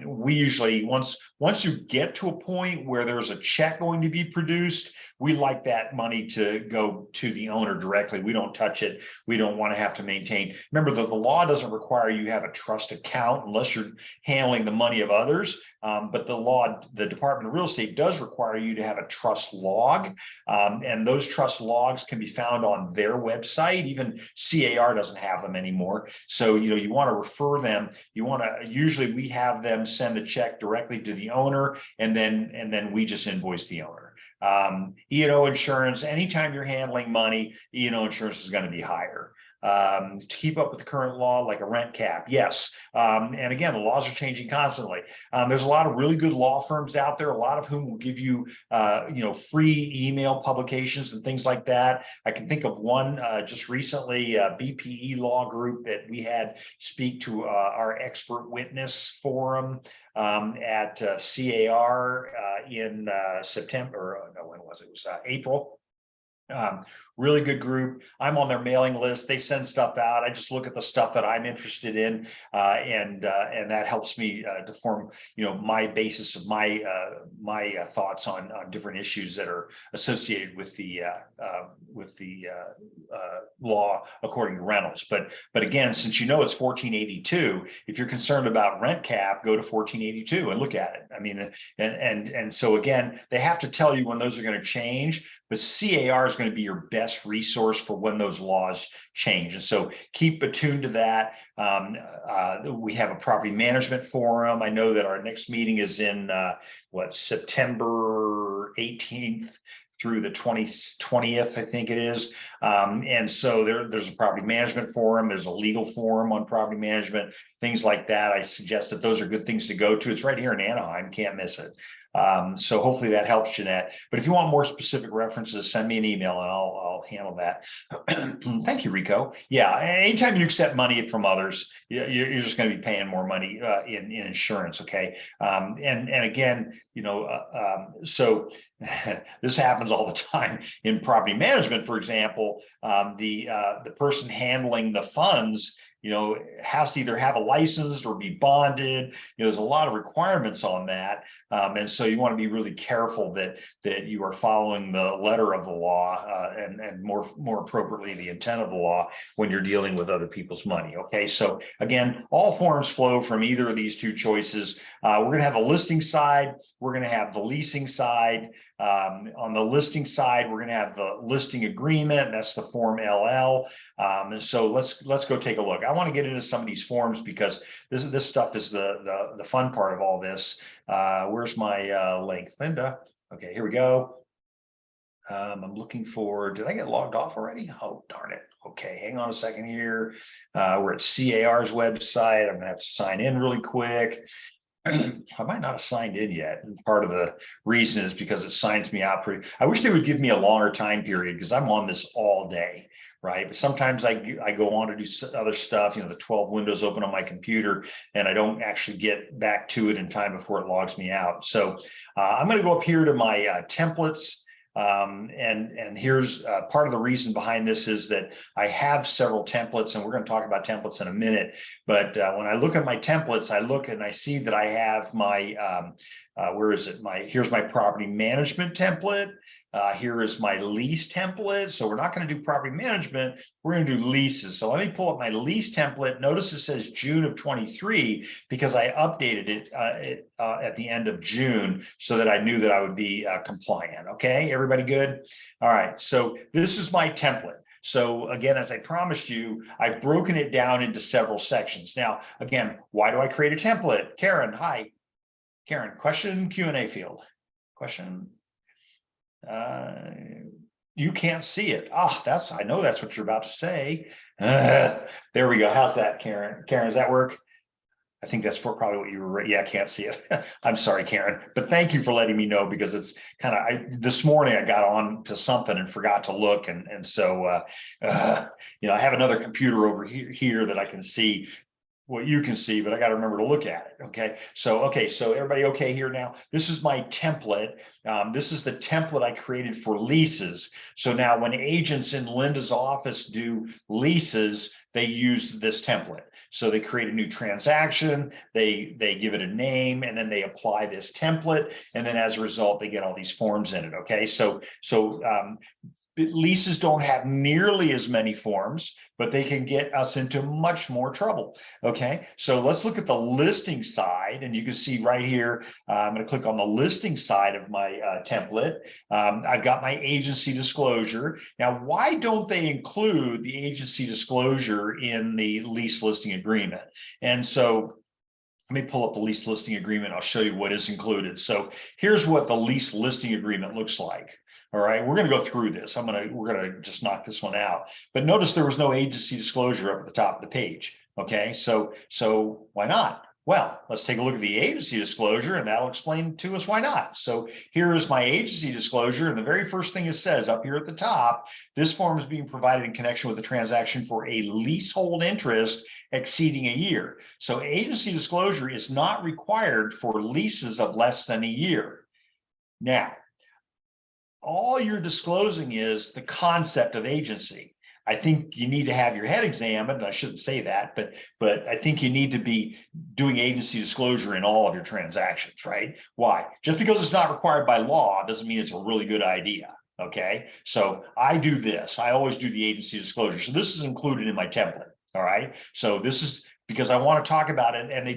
We usually, once you get to a point where there's a check going to be produced, we like that money to go to the owner directly. We don't touch it. We don't want to have to maintain. Remember that the law doesn't require you have a trust account unless you're handling the money of others. But the Department of Real Estate does require you to have a trust log. And those trust logs can be found on their website. Even CAR doesn't have them anymore. So, you want to refer them. Usually we have them send the check directly to the owner, and then we just invoice the owner. E&O insurance, anytime you're handling money, E&O insurance is going to be higher. To keep up with the current law, like a rent cap, yes. And again, the laws are changing constantly. There's a lot of really good law firms out there, a lot of whom will give you, free email publications and things like that. I can think of one just recently, BPE Law Group, that we had speak to our expert witness forum at CAR in September. No, when was it? It was April. Really good group. I'm on their mailing list. They send stuff out. I just look at the stuff that I'm interested in, and that helps me to form, my basis of my thoughts on different issues that are associated with the law according to rentals. But again, since it's 1482, if you're concerned about rent cap, go to 1482 and look at it. I mean, and so again, they have to tell you when those are going to change, but CAR is going to be your best resource for when those laws change. And so keep attuned to that. We have a property management forum. I know that our next meeting is in September 18th through the 20th, I think it is. And so there's a property management forum. There's a legal forum on property management, things like that. I suggest that those are good things to go to. It's right here in Anaheim. Can't miss it. So hopefully that helps, Jeanette. But if you want more specific references, send me an email and I'll handle that. Thank you, Rico. Yeah, anytime you accept money from others, you're just going to be paying more money in insurance. Okay, and again, so this happens all the time in property management. For example, the person handling the funds, has to either have a license or be bonded. There's a lot of requirements on that. And so you want to be really careful that you are following the letter of the law and more appropriately, the intent of the law when you're dealing with other people's money. Okay. So again, all forms flow from either of these two choices. We're going to have a listing side. We're going to have the leasing side. On the listing side, we're going to have the listing agreement. That's the form LL. And so let's go take a look. I want to get into some of these forms because this stuff is the fun part of all this. Where's my link, Linda? Okay, here we go. I'm looking for. Did I get logged off already? Oh, darn it. Okay, hang on a second here. We're at CAR's website. I'm going to have to sign in really quick. I might not have signed in yet. And part of the reason is because it signs me out pretty. I wish they would give me a longer time period because I'm on this all day, right? But sometimes I go on to do other stuff, the 12 windows open on my computer, and I don't actually get back to it in time before it logs me out. So I'm going to go up here to my templates. And here's part of the reason behind this is that I have several templates, and we're going to talk about templates in a minute. But when I look at my templates, I look and I see that I have my where is it? Here's my property management template. Here is my lease template. So we're not going to do property management. We're going to do leases. So let me pull up my lease template. Notice it says June of 23 because I updated it at the end of June so that I knew that I would be compliant. Okay, everybody good? All right. So this is my template. So again, as I promised you, I've broken it down into several sections. Now, again, why do I create a template? Karen, hi. Karen, question, Q&A field. Question. You can't see it. I know that's what you're about to say. There we go. How's that, Karen? Karen, does that work? I think that's probably what you were. Yeah, I can't see it. I'm sorry, Karen, but thank you for letting me know because it's kind of, this morning I got on to something and forgot to look. And so, I have another computer over here that I can see what you can see, but I got to remember to look at it. Okay. So everybody okay here now? This is my template. This is the template I created for leases. So now when agents in Linda's office do leases, they use this template. So they create a new transaction, they give it a name, and then they apply this template. And then as a result, they get all these forms in it. Okay, so leases don't have nearly as many forms, but they can get us into much more trouble. Okay, so let's look at the listing side, and you can see right here, I'm going to click on the listing side of my template. I've got my agency disclosure. Now, why don't they include the agency disclosure in the lease listing agreement? And so let me pull up the lease listing agreement. I'll show you what is included. So here's what the lease listing agreement looks like. All right, we're going to go through this. We're going to just knock this one out. But notice there was no agency disclosure up at the top of the page. Okay, so why not? Well, let's take a look at the agency disclosure, and that'll explain to us why not. So here is my agency disclosure, and the very first thing it says up here at the top, this form is being provided in connection with the transaction for a leasehold interest exceeding a year. So agency disclosure is not required for leases of less than a year. Now, all you're disclosing is the concept of agency. I think you need to have your head examined. I shouldn't say that, but I think you need to be doing agency disclosure in all of your transactions, right? Why? Just because it's not required by law doesn't mean it's a really good idea. Okay, so I do this. I always do the agency disclosure. So this is included in my template. All right, so this is because I want to talk about it, and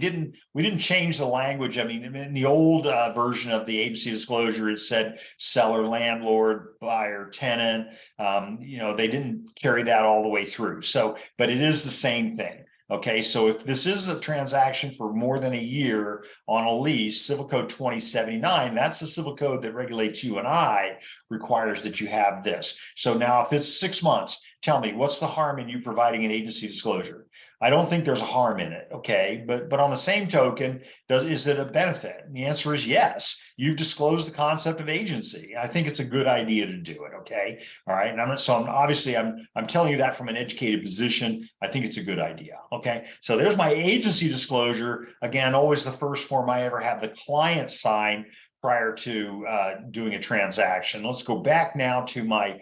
we didn't change the language. I mean, in the old version of the agency disclosure, it said seller, landlord, buyer, tenant. They didn't carry that all the way through. So, but it is the same thing. Okay, so if this is a transaction for more than a year on a lease, Civil Code 2079, that's the civil code that regulates you and I, requires that you have this. So now if it's 6 months, tell me, what's the harm in you providing an agency disclosure? I don't think there's a harm in it, okay? But on the same token, is it a benefit? And the answer is yes. You've disclosed the concept of agency. I think it's a good idea to do it, okay? All right, and I'm telling you that from an educated position. I think it's a good idea, okay? So there's my agency disclosure. Again, always the first form I ever have the client sign prior to doing a transaction. Let's go back now to my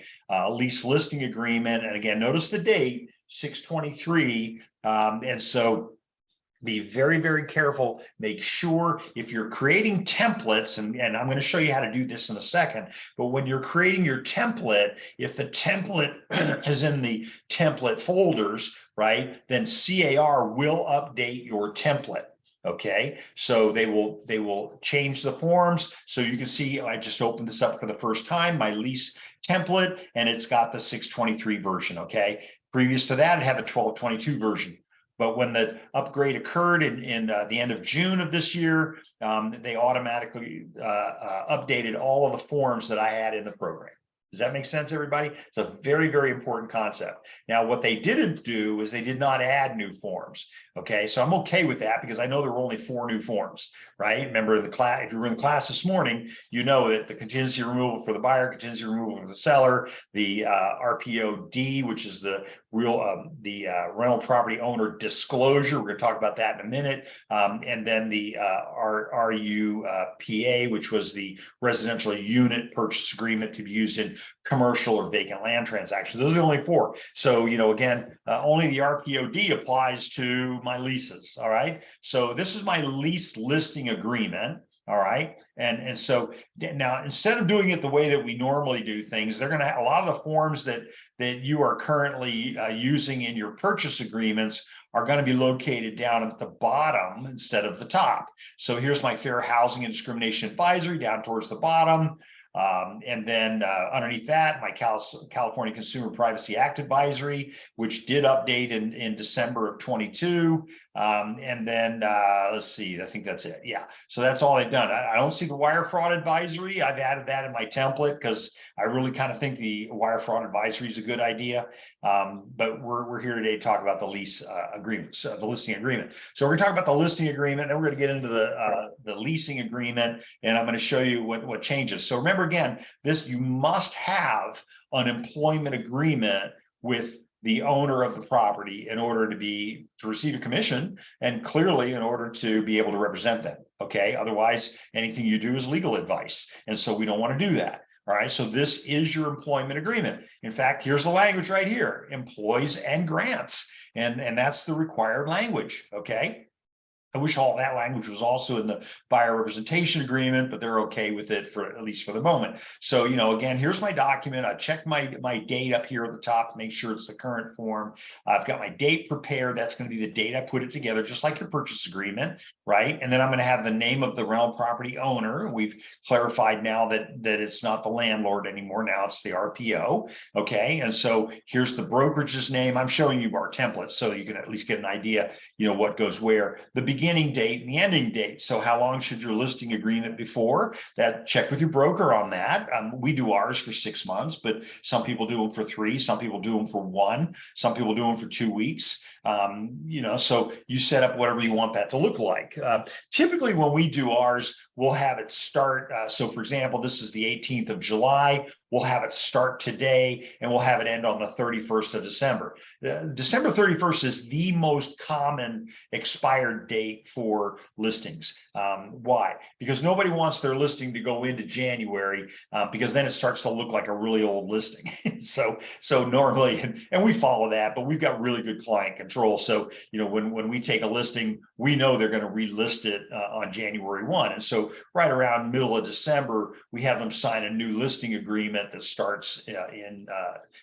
lease listing agreement. And again, notice the date, 6/23. And so be very, very careful. Make sure if you're creating templates, and I'm going to show you how to do this in a second, but when you're creating your template, if the template is in the template folders, right, then CAR will update your template. Okay, so they will change the forms. So you can see I just opened this up for the first time, my lease template, and it's got the 6/23 version. Okay, previous to that, it had the 12/22 version. But when the upgrade occurred in the end of June of this year, they automatically updated all of the forms that I had in the program. Does that make sense, everybody? It's a very, very important concept. Now, what they didn't do is they did not add new forms. Okay, so I'm okay with that because I know there were only 4 new forms, right? Remember the class, if you were in the class this morning, you know that the contingency removal for the buyer, contingency removal for the seller, the RPOD, which is the rental property owner disclosure. We're going to talk about that in a minute. And then the RUPA, which was the residential unit purchase agreement to be used in commercial or vacant land transactions. Those are the only 4. So, again, only the RPOD applies to my leases. All right. So this is my lease listing agreement. All right. And so now, instead of doing it the way that we normally do things, they're going to have a lot of the forms that you are currently using in your purchase agreements are going to be located down at the bottom instead of the top. So here's my Fair Housing and Discrimination Advisory down towards the bottom. And then underneath that, my California Consumer Privacy Act Advisory, which did update in December of 22. And then let's see, I think that's it. Yeah, so that's all they've done. I don't see the wire fraud advisory. I've added that in my template because I really kind of think the wire fraud advisory is a good idea. But we're here today to talk about the lease agreement, so the listing agreement. So we're going to talk about the listing agreement, then we're going to get into the leasing agreement, and I'm going to show you what changes. So remember, again, you must have an employment agreement with the owner of the property in order to receive a commission, and clearly in order to be able to represent them. Okay, otherwise anything you do is legal advice, and so we don't want to do that. All right, so this is your employment agreement. In fact, here's the language right here: employees and grants. And that's the required language, okay? I wish all that language was also in the buyer representation agreement, but they're okay with it for at least for the moment. So, again, here's my document. I checked my date up here at the top to make sure it's the current form. I've got my date prepared. That's going to be the date I put it together, just like your purchase agreement, right? And then I'm going to have the name of the rental property owner. We've clarified now that it's not the landlord anymore. Now it's the RPO. Okay. And so here's the brokerage's name. I'm showing you our templates so you can at least get an idea, what goes where. The beginning date and the ending date. So how long should your listing agreement before that? Check with your broker on that. We do ours for 6 months, but some people do them for 3, some people do them for 1, some people do them for 2 weeks. So you set up whatever you want that to look like. Typically when we do ours, we'll have it start. So for example, this is the 18th of July. We'll have it start today and we'll have it end on the 31st of December. December 31st is the most common expired date for listings. Why? Because nobody wants their listing to go into January because then it starts to look like a really old listing. so normally, and we follow that, but we've got really good client control. So, when we take a listing, we know they're going to relist it on January 1. And so right around middle of December, we have them sign a new listing agreement that starts in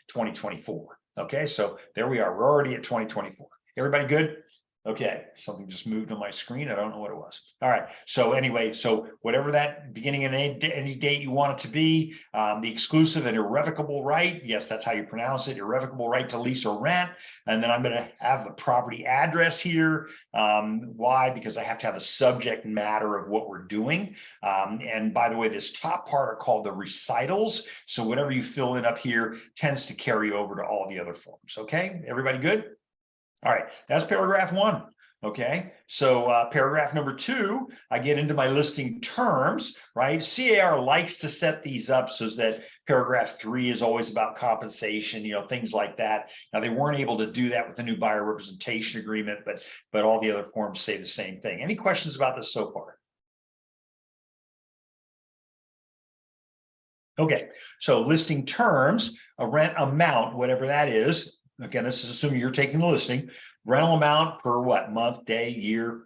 2024. Okay, so there we are. We're already at 2024. Everybody good? Okay, something just moved on my screen. I don't know what it was. All right. So anyway, so whatever that beginning and any date you want it to be, the exclusive and irrevocable right. Yes, that's how you pronounce it. Irrevocable right to lease or rent. And then I'm going to have the property address here. Why? Because I have to have a subject matter of what we're doing. And by the way, this top part are called the recitals. So whatever you fill in up here tends to carry over to all the other forms. Okay, everybody good? All right, that's paragraph 1. Okay, so paragraph number 2, I get into my listing terms, right? CAR likes to set these up so that paragraph 3 is always about compensation, things like that. Now, they weren't able to do that with the new buyer representation agreement, but all the other forms say the same thing. Any questions about this so far? Okay, so listing terms, a rent amount, whatever that is. Again, this is assuming you're taking the listing. Rental amount per what? Month, day, year.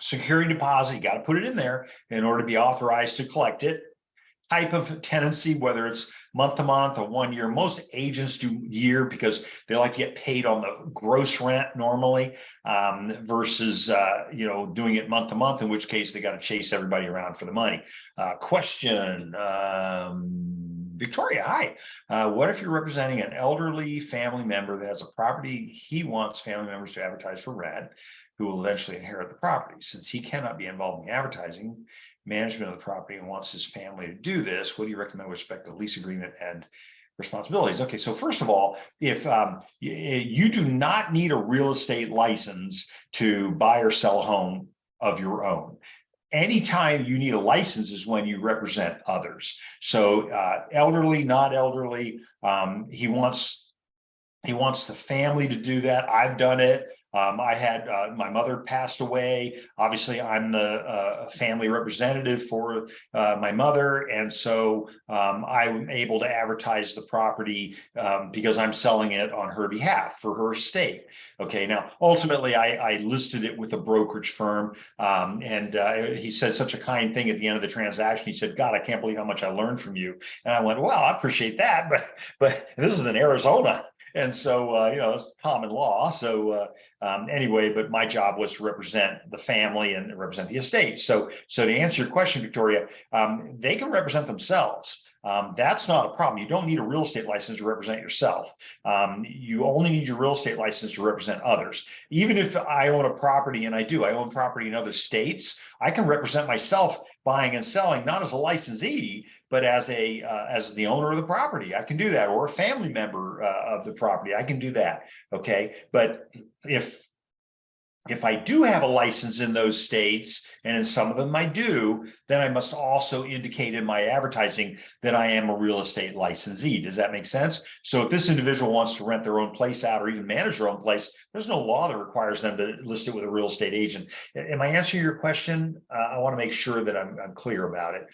Security deposit, you got to put it in there in order to be authorized to collect it. Type of tenancy, whether it's month to month or 1 year. Most agents do year because they like to get paid on the gross rent normally versus doing it month to month, in which case they got to chase everybody around for the money. Question. Victoria, hi. What if you're representing an elderly family member that has a property he wants family members to advertise for rent, who will eventually inherit the property? Since he cannot be involved in the advertising management of the property and wants his family to do this, what do you recommend with respect to lease agreement and responsibilities? Okay, so first of all, if you do not need a real estate license to buy or sell a home of your own. Anytime you need a license is when you represent others. So elderly, not elderly, he wants the family to do that. I've done it. I had my mother passed away. Obviously, I'm the family representative for my mother. And so I'm able to advertise the property because I'm selling it on her behalf for her estate. Okay, now, ultimately, I listed it with a brokerage firm. And he said such a kind thing at the end of the transaction. He said, God, I can't believe how much I learned from you. And I went, well, I appreciate that. But this is in Arizona. And so, it's common law. So anyway, but my job was to represent the family and represent the estate. So to answer your question, Victoria, they can represent themselves. That's not a problem. You don't need a real estate license to represent yourself. You only need your real estate license to represent others. Even if I own a property, and I own property in other states, I can represent myself buying and selling, not as a licensee, but as the owner of the property. I can do that, or a family member of the property. I can do that. Okay, but if I do have a license in those states, and in some of them I do, then I must also indicate in my advertising that I am a real estate licensee. Does that make sense? So if this individual wants to rent their own place out or even manage their own place, there's no law that requires them to list it with a real estate agent. Am I answering your question? I want to make sure that I'm clear about it.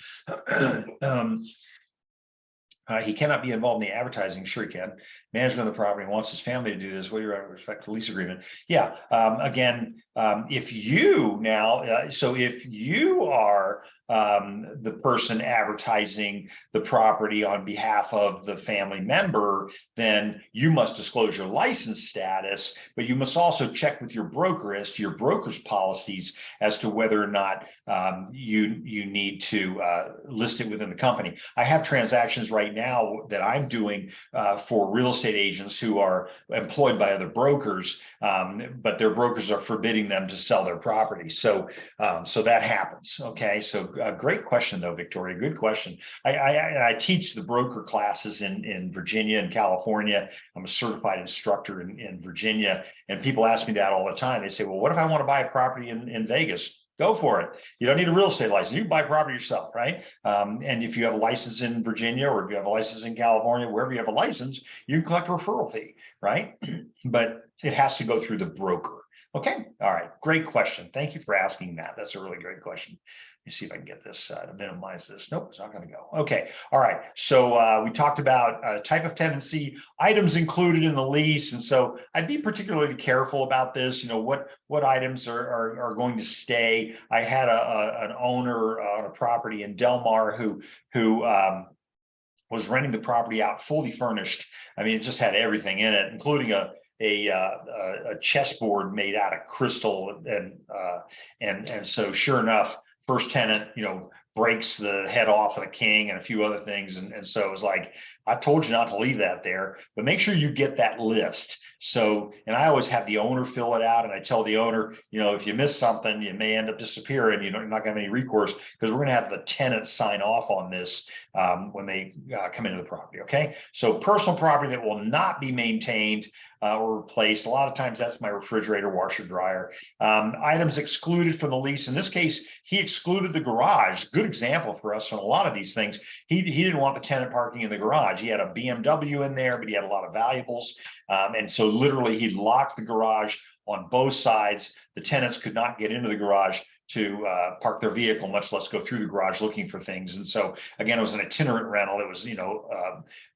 He cannot be involved in the advertising. Sure, he can. Management of the property wants his family to do this. What do you respect to lease agreement? Yeah. Again, if you now, so if you are the person advertising the property on behalf of the family member, then you must disclose your license status, but you must also check with your broker as to your broker's policies as to whether or not you need to list it within the company. I have transactions right now that I'm doing for real estate agents who are employed by other brokers, but their brokers are forbidding them to sell their property. So that happens. Okay, so great question though, Victoria. Good question. I teach the broker classes in Virginia and California. I'm a certified instructor in Virginia, and people ask me that all the time. They say, well, what if I want to buy a property in Vegas? Go for it. You don't need a real estate license. You can buy property yourself, right? And if you have a license in Virginia, or if you have a license in California, wherever you have a license, you can collect a referral fee, right? But it has to go through the broker. Okay. All right. Great question. Thank you for asking that. That's a really great question. Let me see if I can get this to minimize this. Nope, it's not going to go. Okay. All right. So we talked about type of tenancy, items included in the lease. And so I'd be particularly careful about this. You know, what items are going to stay. I had an owner on a property in Del Mar who was renting the property out fully furnished. I mean, it just had everything in it, including a chessboard made out of crystal, and so sure enough, first tenant, you know, breaks the head off of the king and a few other things, and so it was like, I told you not to leave that there, but make sure you get that list. So, and I always have the owner fill it out, and I tell the owner, you know, if you miss something, you may end up disappearing. You know, you're not going to have any recourse, because we're going to have the tenant sign off on this when they come into the property. Okay, so personal property that will not be maintained or replaced. A lot of times that's my refrigerator, washer, dryer. Items excluded from the lease. In this case, he excluded the garage. Good example for us on a lot of these things. He didn't want the tenant parking in the garage. He had a BMW in there, but he had a lot of valuables. And so literally he locked the garage on both sides. The tenants could not get into the garage to park their vehicle, much less go through the garage looking for things. And so again, it was an itinerant rental. It was, you know,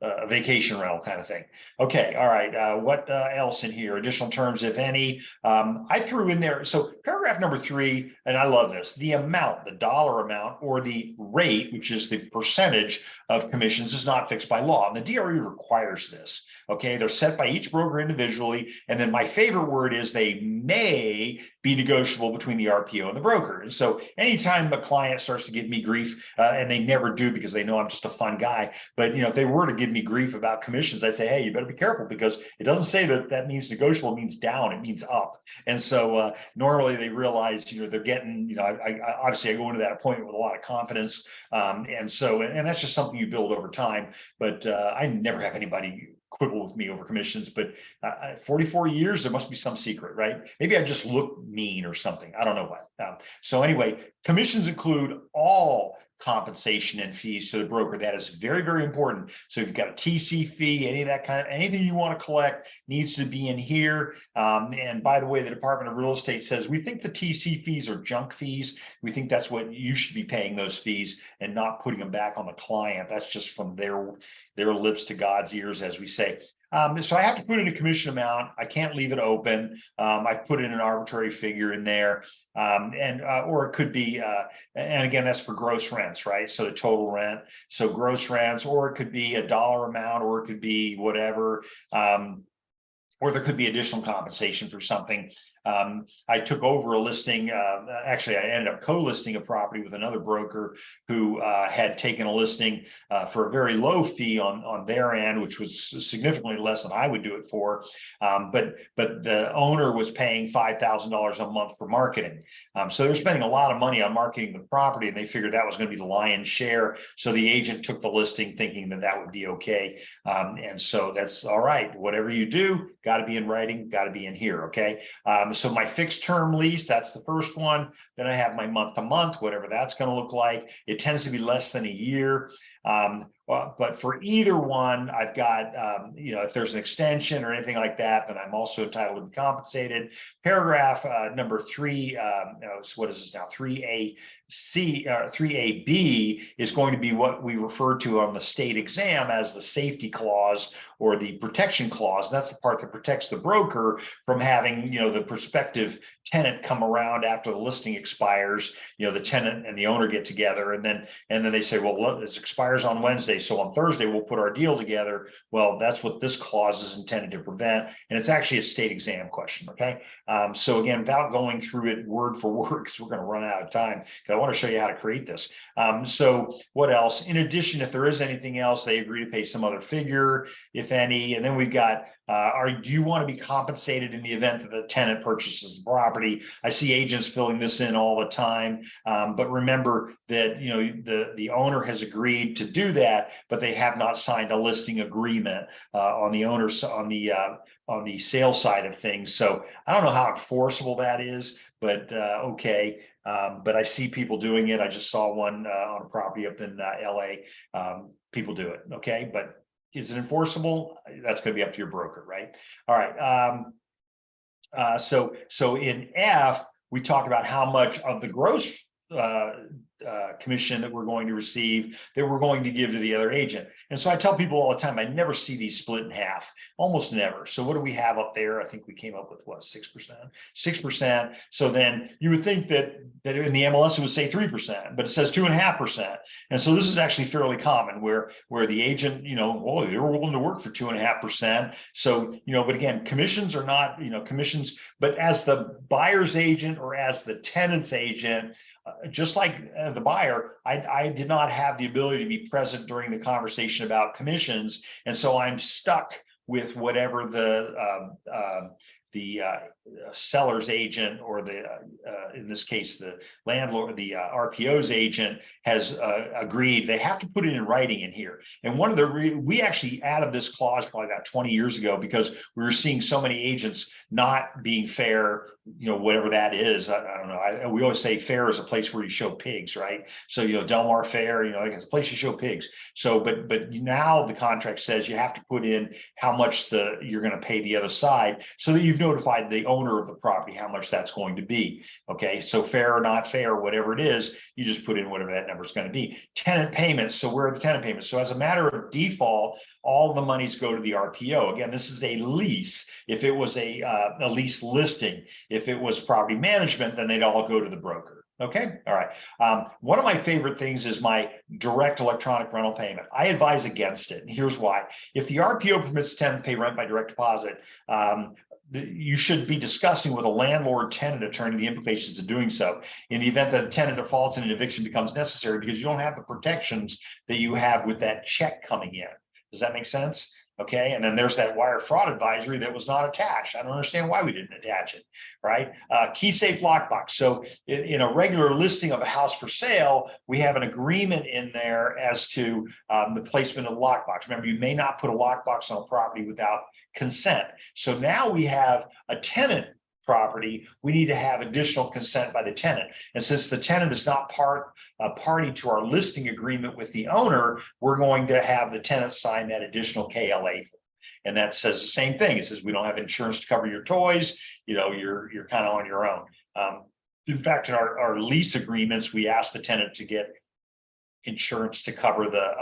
a vacation rental kind of thing. Okay, all right. What else in here? Additional terms, if any. I threw in there. So paragraph number 3, and I love this, the amount, the dollar amount, or the rate, which is the percentage of commissions, is not fixed by law. And the DRE requires this. Okay, they're set by each broker individually. And then my favorite word is they may be negotiable between the RPO and the broker. And so anytime the client starts to give me grief, and they never do because they know I'm just a fun guy, but you know, if they were to give me grief about commissions, I say, hey, you better be careful, because it doesn't say that means negotiable, it means down, it means up. And so normally they realize, you know, they're getting, you know, I obviously I go into that appointment with a lot of confidence. And that's just something you build over time. But I never have anybody quibble with me over commissions, but 44 years, there must be some secret, right? Maybe I just look mean or something. I don't know what. So anyway, commissions include all compensation and fees to the broker. That is very, very important. So if you've got a TC fee, any of that kind of, anything you want to collect needs to be in here. And by the way, the Department of Real Estate says, we think the TC fees are junk fees. We think that's what you should be paying those fees and not putting them back on the client. That's just from their lips to God's ears, as we say. So I have to put in a commission amount. I can't leave it open. I put in an arbitrary figure in there, or it could be, and again, that's for gross rents, right? So the total rent. So gross rents, or it could be a dollar amount, or it could be whatever. Or there could be additional compensation for something. I took over a listing. Actually, I ended up co-listing a property with another broker who had taken a listing for a very low fee on their end, which was significantly less than I would do it for. But the owner was paying $5,000 a month for marketing. So they're spending a lot of money on marketing the property, and they figured that was going to be the lion's share. So the agent took the listing thinking that would be okay. And so that's all right. Whatever you do, got to be in writing, got to be in here. Okay. So my fixed term lease, that's the first one. Then I have my month to month, whatever that's going to look like. It tends to be less than a year. but for either one, I've got, if there's an extension or anything like that, then I'm also entitled to be compensated. Paragraph number 3, what is this now? 3A C, 3AB is going to be what we refer to on the state exam as the safety clause or the protection clause. And that's the part that protects the broker from having, the prospective tenant come around after the listing expires. The tenant and the owner get together, and then they say, well, look, it expires on Wednesday, so on Thursday we'll put our deal together. Well, that's what this clause is intended to prevent, and it's actually a state exam question. Okay, so again, without going through it word for word, because we're going to run out of time, because I want to show you how to create this. So what else? In addition, if there is anything else, they agree to pay some other figure, if any, and then we've got, do you want to be compensated in the event that the tenant purchases the property? I see agents filling this in all the time, but remember that the owner has agreed to do that, but they have not signed a listing agreement on the owner's on the sales side of things. So I don't know how enforceable that is, but okay. But I see people doing it. I just saw one on a property up in LA. People do it. Okay, but is it enforceable? That's going to be up to your broker, right? All right. So in F, we talk about how much of the gross commission that we're going to receive that we're going to give to the other agent. And so I tell people all the time, I never see these split in half, almost never. So what do we have up there? I think we came up with what, 6%. So then you would think that in the MLS it would say 3%, but it says 2.5%. And so this is actually fairly common where the agent, well, they're willing to work for 2.5%. So, but again, commissions are not, commissions, but as the buyer's agent or as the tenant's agent, just like the buyer, I did not have the ability to be present during the conversation about commissions. And so I'm stuck with whatever the seller's agent or in this case, the landlord, the RPO's agent has agreed. They have to put it in writing in here. And one of we actually added this clause probably about 20 years ago because we were seeing so many agents not being fair, whatever that is. I don't know. We always say fair is a place where you show pigs, right? So, Del Mar Fair, like it's a place you show pigs. So, but now the contract says you have to put in how much you're going to pay the other side so that you've notified the owner of the property how much that's going to be. Okay, so fair or not fair, whatever it is, you just put in whatever that number is going to be. Tenant payments. So where are the tenant payments? So as a matter of default, all the monies go to the RPO. Again, this is a lease. If it was a lease listing, if it was property management, then they'd all go to the broker. Okay, all right. One of my favorite things is my direct electronic rental payment. I advise against it, and here's why. If the RPO permits the tenant to pay rent by direct deposit, you should be discussing with a landlord-tenant attorney the implications of doing so in the event that a tenant defaults and an eviction becomes necessary, because you don't have the protections that you have with that check coming in. Does that make sense? Okay, and then there's that wire fraud advisory that was not attached. I don't understand why we didn't attach it, right? Key safe lockbox. So in a regular listing of a house for sale, we have an agreement in there as to the placement of the lockbox. Remember, you may not put a lockbox on a property without consent. So now we have a tenant property, we need to have additional consent by the tenant. And since the tenant is not a party to our listing agreement with the owner, we're going to have the tenant sign that additional KLA. And that says the same thing. It says we don't have insurance to cover your toys. You're kind of on your own. In fact, in our lease agreements, we ask the tenant to get insurance to cover the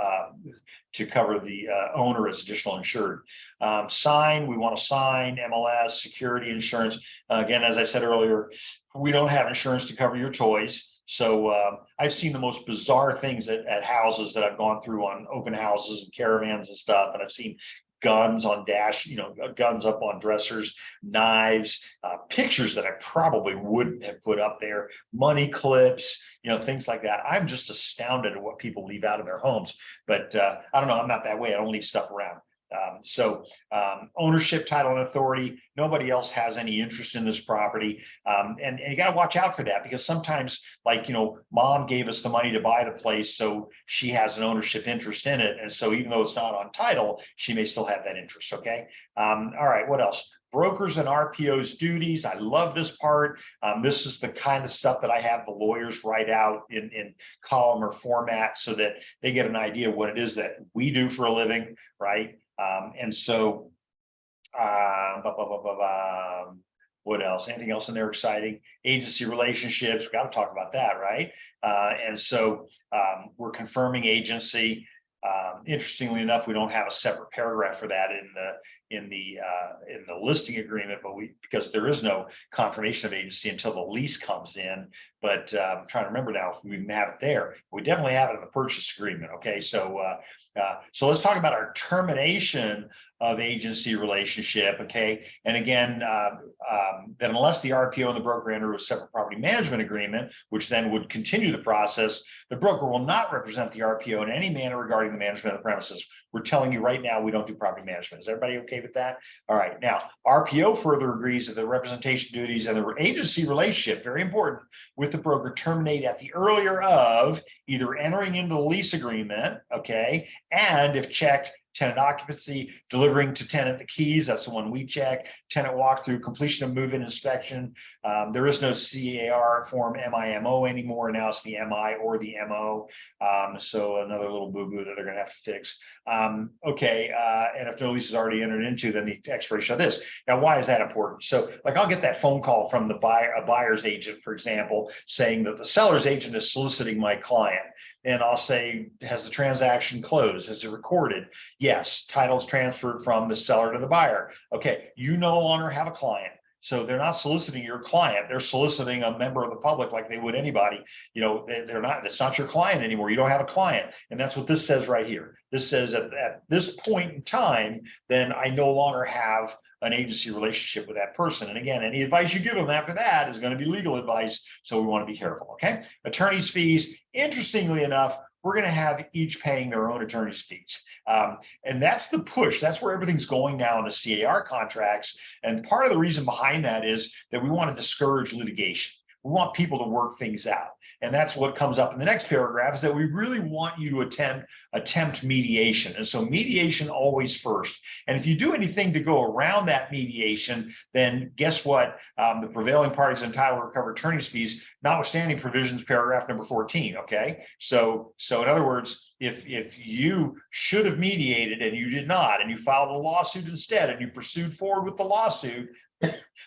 owner as additional insured. We want to sign MLS, security insurance. Again, as I said earlier, we don't have insurance to cover your toys. So I've seen the most bizarre things at houses that I've gone through on open houses and caravans and stuff. And I've seen guns on guns up on dressers, knives, pictures that I probably wouldn't have put up there, money clips, things like that. I'm just astounded at what people leave out of their homes. But I don't know, I'm not that way. I don't leave stuff around. Ownership, title, and authority. Nobody else has any interest in this property. And you got to watch out for that, because sometimes, like, mom gave us the money to buy the place, so she has an ownership interest in it. And so even though it's not on title, she may still have that interest. Okay. All right. What else? brokers and RPOs duties. I love this part. This is the kind of stuff that I have the lawyers write out in column or format so that they get an idea of what it is that we do for a living, right? And so, what else? Anything else in there exciting? Agency relationships, we got to talk about that, right? And so we're confirming agency. Interestingly enough, we don't have a separate paragraph for that in the listing agreement, but because there is no confirmation of agency until the lease comes in. But I'm trying to remember now if we have it there. We definitely have it in the purchase agreement. Okay, so let's talk about our termination of agency relationship. Okay, and again, that unless the RPO and the broker enter a separate property management agreement, which then would continue the process, the broker will not represent the RPO in any manner regarding the management of the premises. We're telling you right now we don't do property management. Is everybody okay with that? All right. Now, RPO further agrees that the representation duties and the agency relationship, very important, with the broker terminate at the earlier of either entering into the lease agreement, okay, and if checked, tenant occupancy, delivering to tenant the keys, that's the one we check, tenant walkthrough, completion of move-in inspection. There is no CAR form MIMO anymore. Now it's the MI or the MO. So another little boo-boo that they're going to have to fix. Okay, and if no lease is already entered into, then the expiration of this. Now, why is that important? So, like, I'll get that phone call from the a buyer's agent, for example, saying that the seller's agent is soliciting my client. And I'll say, has the transaction closed? Has it recorded? Yes, title's transferred from the seller to the buyer. Okay, you no longer have a client. So they're not soliciting your client. They're soliciting a member of the public like they would anybody. You know, they're not, it's not your client anymore. You don't have a client. And that's what this says right here. This says at this point in time, then I no longer have an agency relationship with that person. And again, any advice you give them after that is going to be legal advice. So we want to be careful, okay? Attorney's fees, interestingly enough, we're going to have each paying their own attorney's fees. And that's the push. That's where everything's going now in the CAR contracts. And part of the reason behind that is that we want to discourage litigation. We want people to work things out. And that's what comes up in the next paragraph, is that we really want you to attempt mediation. And so mediation always first. And if you do anything to go around that mediation, then guess what? The prevailing party is entitled to recover attorney's fees, notwithstanding provisions, paragraph number 14. Okay. So in other words, if you should have mediated and you did not, and you filed a lawsuit instead, and you pursued forward with the lawsuit,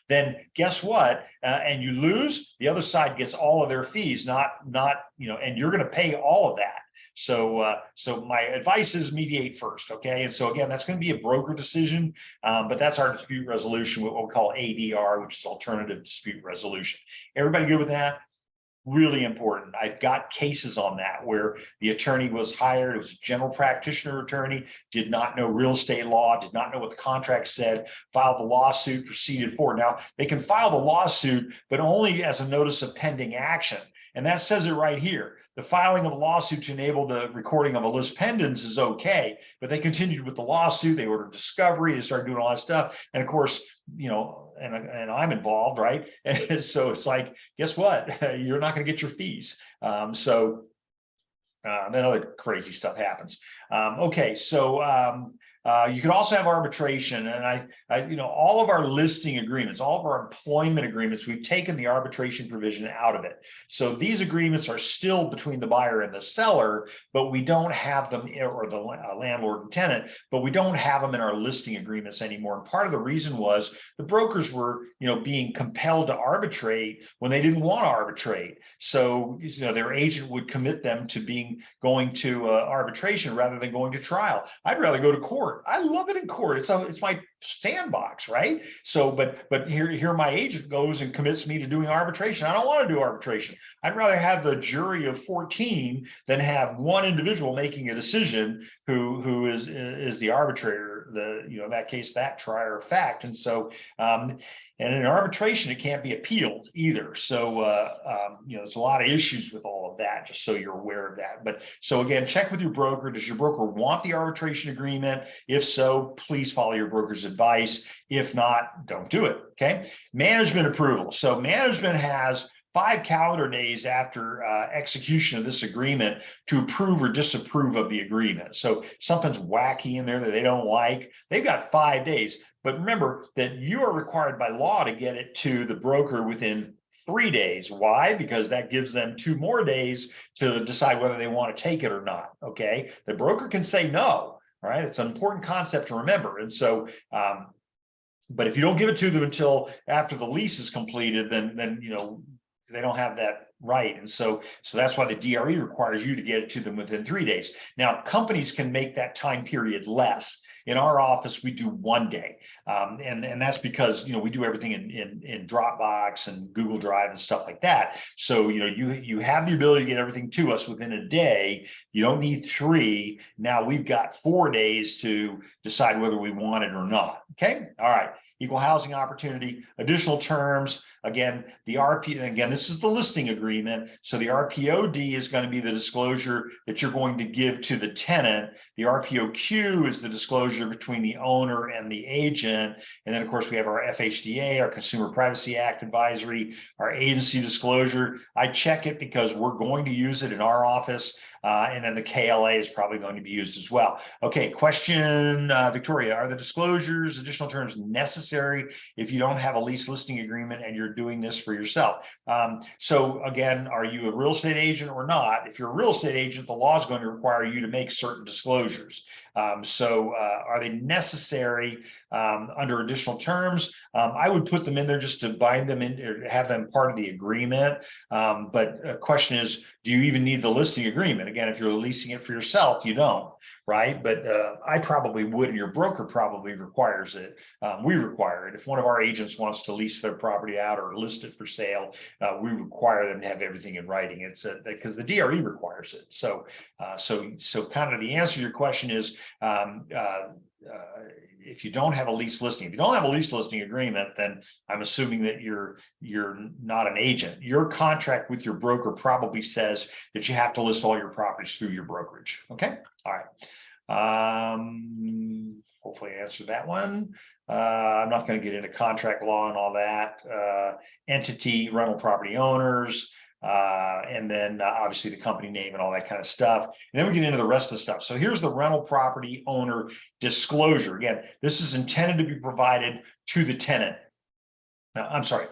then guess what? And you lose, the other side gets all of their fees, not and you're going to pay all of that. So my advice is mediate first, okay? And so again, that's going to be a broker decision, but that's our dispute resolution, what we call ADR, which is alternative dispute resolution. Everybody good with that? Really important. I've got cases on that where the attorney was hired, it was a general practitioner attorney, did not know real estate law, did not know what the contract said, filed the lawsuit, proceeded forward. Now, they can file the lawsuit, but only as a notice of pending action. And that says it right here. The filing of a lawsuit to enable the recording of a lis pendens is okay, but they continued with the lawsuit, they ordered discovery, they started doing all that stuff. And of course, and I'm involved, right? And so it's like, guess what? You're not going to get your fees. Then other crazy stuff happens. Okay, so you could also have arbitration, and all of our listing agreements, all of our employment agreements, we've taken the arbitration provision out of it. So these agreements are still between the buyer and the seller, but we don't have them, or the landlord and tenant, but we don't have them in our listing agreements anymore. And part of the reason was the brokers were, being compelled to arbitrate when they didn't want to arbitrate. So, their agent would commit them to going to arbitration rather than going to trial. I'd rather go to court. I love it in court. It's my sandbox, right? So, but here my agent goes and commits me to doing arbitration. I don't want to do arbitration. I'd rather have the jury of 14 than have one individual making a decision who is the arbitrator, in that case, that trier of fact. And so, and in arbitration, it can't be appealed either. So, there's a lot of issues with all of that, just so you're aware of that. But so again, check with your broker. Does your broker want the arbitration agreement? If so, please follow your broker's advice. If not, don't do it, okay? Management approval. So management has 5 calendar days after execution of this agreement to approve or disapprove of the agreement. So something's wacky in there that they don't like, they've got 5 days. But remember that you are required by law to get it to the broker within 3 days. Why? Because that gives them 2 more days to decide whether they want to take it or not. Okay. The broker can say no. All right. It's an important concept to remember. And so, but if you don't give it to them until after the lease is completed, then you know, they don't have that right. And so that's why the DRE requires you to get it to them within 3 days. Now, companies can make that time period less. In our office, we do 1 day. And that's because, you know, we do everything in Dropbox and Google Drive and stuff like that. So, you know, you have the ability to get everything to us within a day. You don't need 3. Now we've got 4 days to decide whether we want it or not. Okay. All right. Equal housing opportunity, additional terms. Again, the RP, again, this is the listing agreement. So the RPOD is going to be the disclosure that you're going to give to the tenant. The RPOQ is the disclosure between the owner and the agent. And then, of course, we have our FHDA, our Consumer Privacy Act advisory, our agency disclosure. I check it because we're going to use it in our office. And then the KLA is probably going to be used as well. Okay, question, Victoria, are the disclosures, additional terms necessary if you don't have a lease listing agreement and you're doing this for yourself? So again, are you a real estate agent or not? If you're a real estate agent, the law is going to require you to make certain disclosures. Are they necessary under additional terms? I would put them in there just to bind them in or have them part of the agreement. But the question is, do you even need the listing agreement? Again, if you're leasing it for yourself, you don't, right? But I probably would, and your broker probably requires it. We require it. If one of our agents wants to lease their property out or list it for sale, we require them to have everything in writing. It's because the DRE requires it. So kind of the answer to your question is, if you don't have a lease listing, if you don't have a lease listing agreement, then I'm assuming that you're not an agent. Your contract with your broker probably says that you have to list all your properties through your brokerage. Okay. All right. Hopefully I answered that one. I'm not going to get into contract law and all that. Entity, rental property owners, and then obviously the company name and all that kind of stuff. And then we get into the rest of the stuff. So here's the rental property owner disclosure. Again, this is intended to be provided to the tenant. Now, I'm sorry,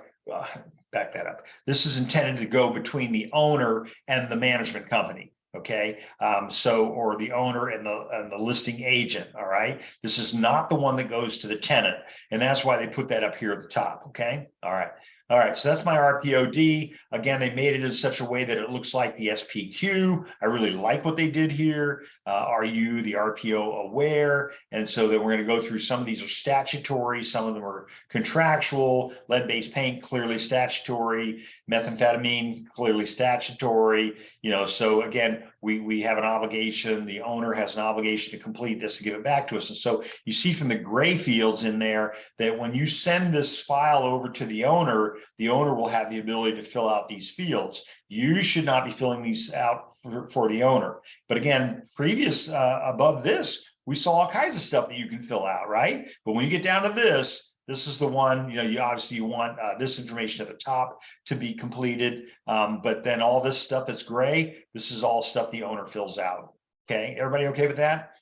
back that up. This is intended to go between the owner and the management company. Okay, or the owner and the listing agent. All right, this is not the one that goes to the tenant, and that's why they put that up here at the top. Okay, all right. All right, so that's my RPOD. Again, they made it in such a way that it looks like the SPQ. I really like what they did here. Are you the RPO aware? And so then we're going to go through some of these are statutory, some of them are contractual. Lead-based paint, clearly statutory. Methamphetamine, clearly statutory. You know, so again, we have an obligation. The owner has an obligation to complete this to give it back to us. And so you see from the gray fields in there that when you send this file over to the owner will have the ability to fill out these fields. You should not be filling these out for the owner. But again, above this, we saw all kinds of stuff that you can fill out, right? But when you get down to this is the one, you know, you obviously want this information at the top to be completed. But then all this stuff that's gray, this is all stuff the owner fills out. Okay, everybody okay with that?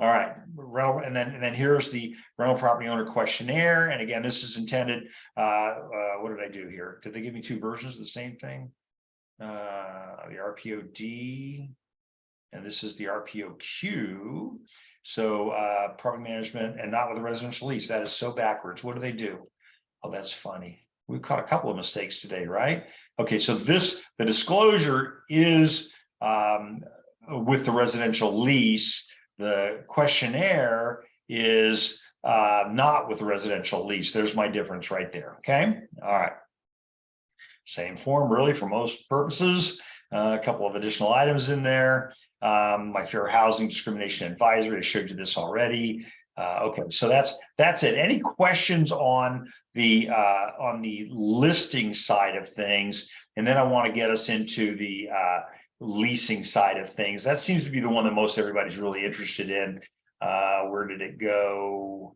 All right, and then here's the rental property owner questionnaire. And again, this is intended. What did I do here? Did they give me 2 versions of the same thing? The RPOD, and this is the RPOQ. So property management and not with a residential lease. That is so backwards. What do they do? Oh, that's funny. We've caught a couple of mistakes today, right? Okay, so the disclosure is with the residential lease. The questionnaire is not with the residential lease. There's my difference right there. Okay. All right. Same form, really, for most purposes. A couple of additional items in there. My fair housing discrimination advisory. I showed you this already. Okay, so that's it. Any questions on the listing side of things? And then I want to get us into the leasing side of things. That seems to be the one that most everybody's really interested in. Where did it go?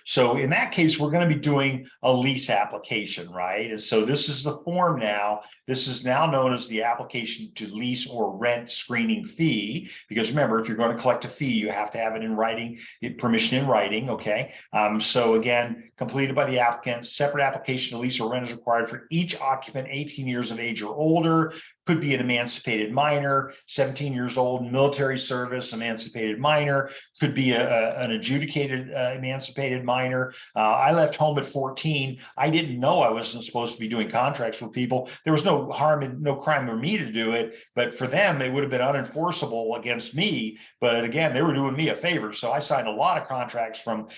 So in that case, we're going to be doing a lease application, right? And so this is the form now. This is now known as the application to lease or rent screening fee, because remember, if you're going to collect a fee, you have to have it in writing, permission in writing, okay? So again, completed by the applicant, separate application to lease or rent is required for each occupant 18 years of age or older. Could be an emancipated minor, 17 years old, military service, emancipated minor, could be an adjudicated emancipated minor. I left home at 14. I didn't know I wasn't supposed to be doing contracts with people. There was no harm and no crime for me to do it, but for them, it would have been unenforceable against me. But again, they were doing me a favor. So I signed a lot of contracts from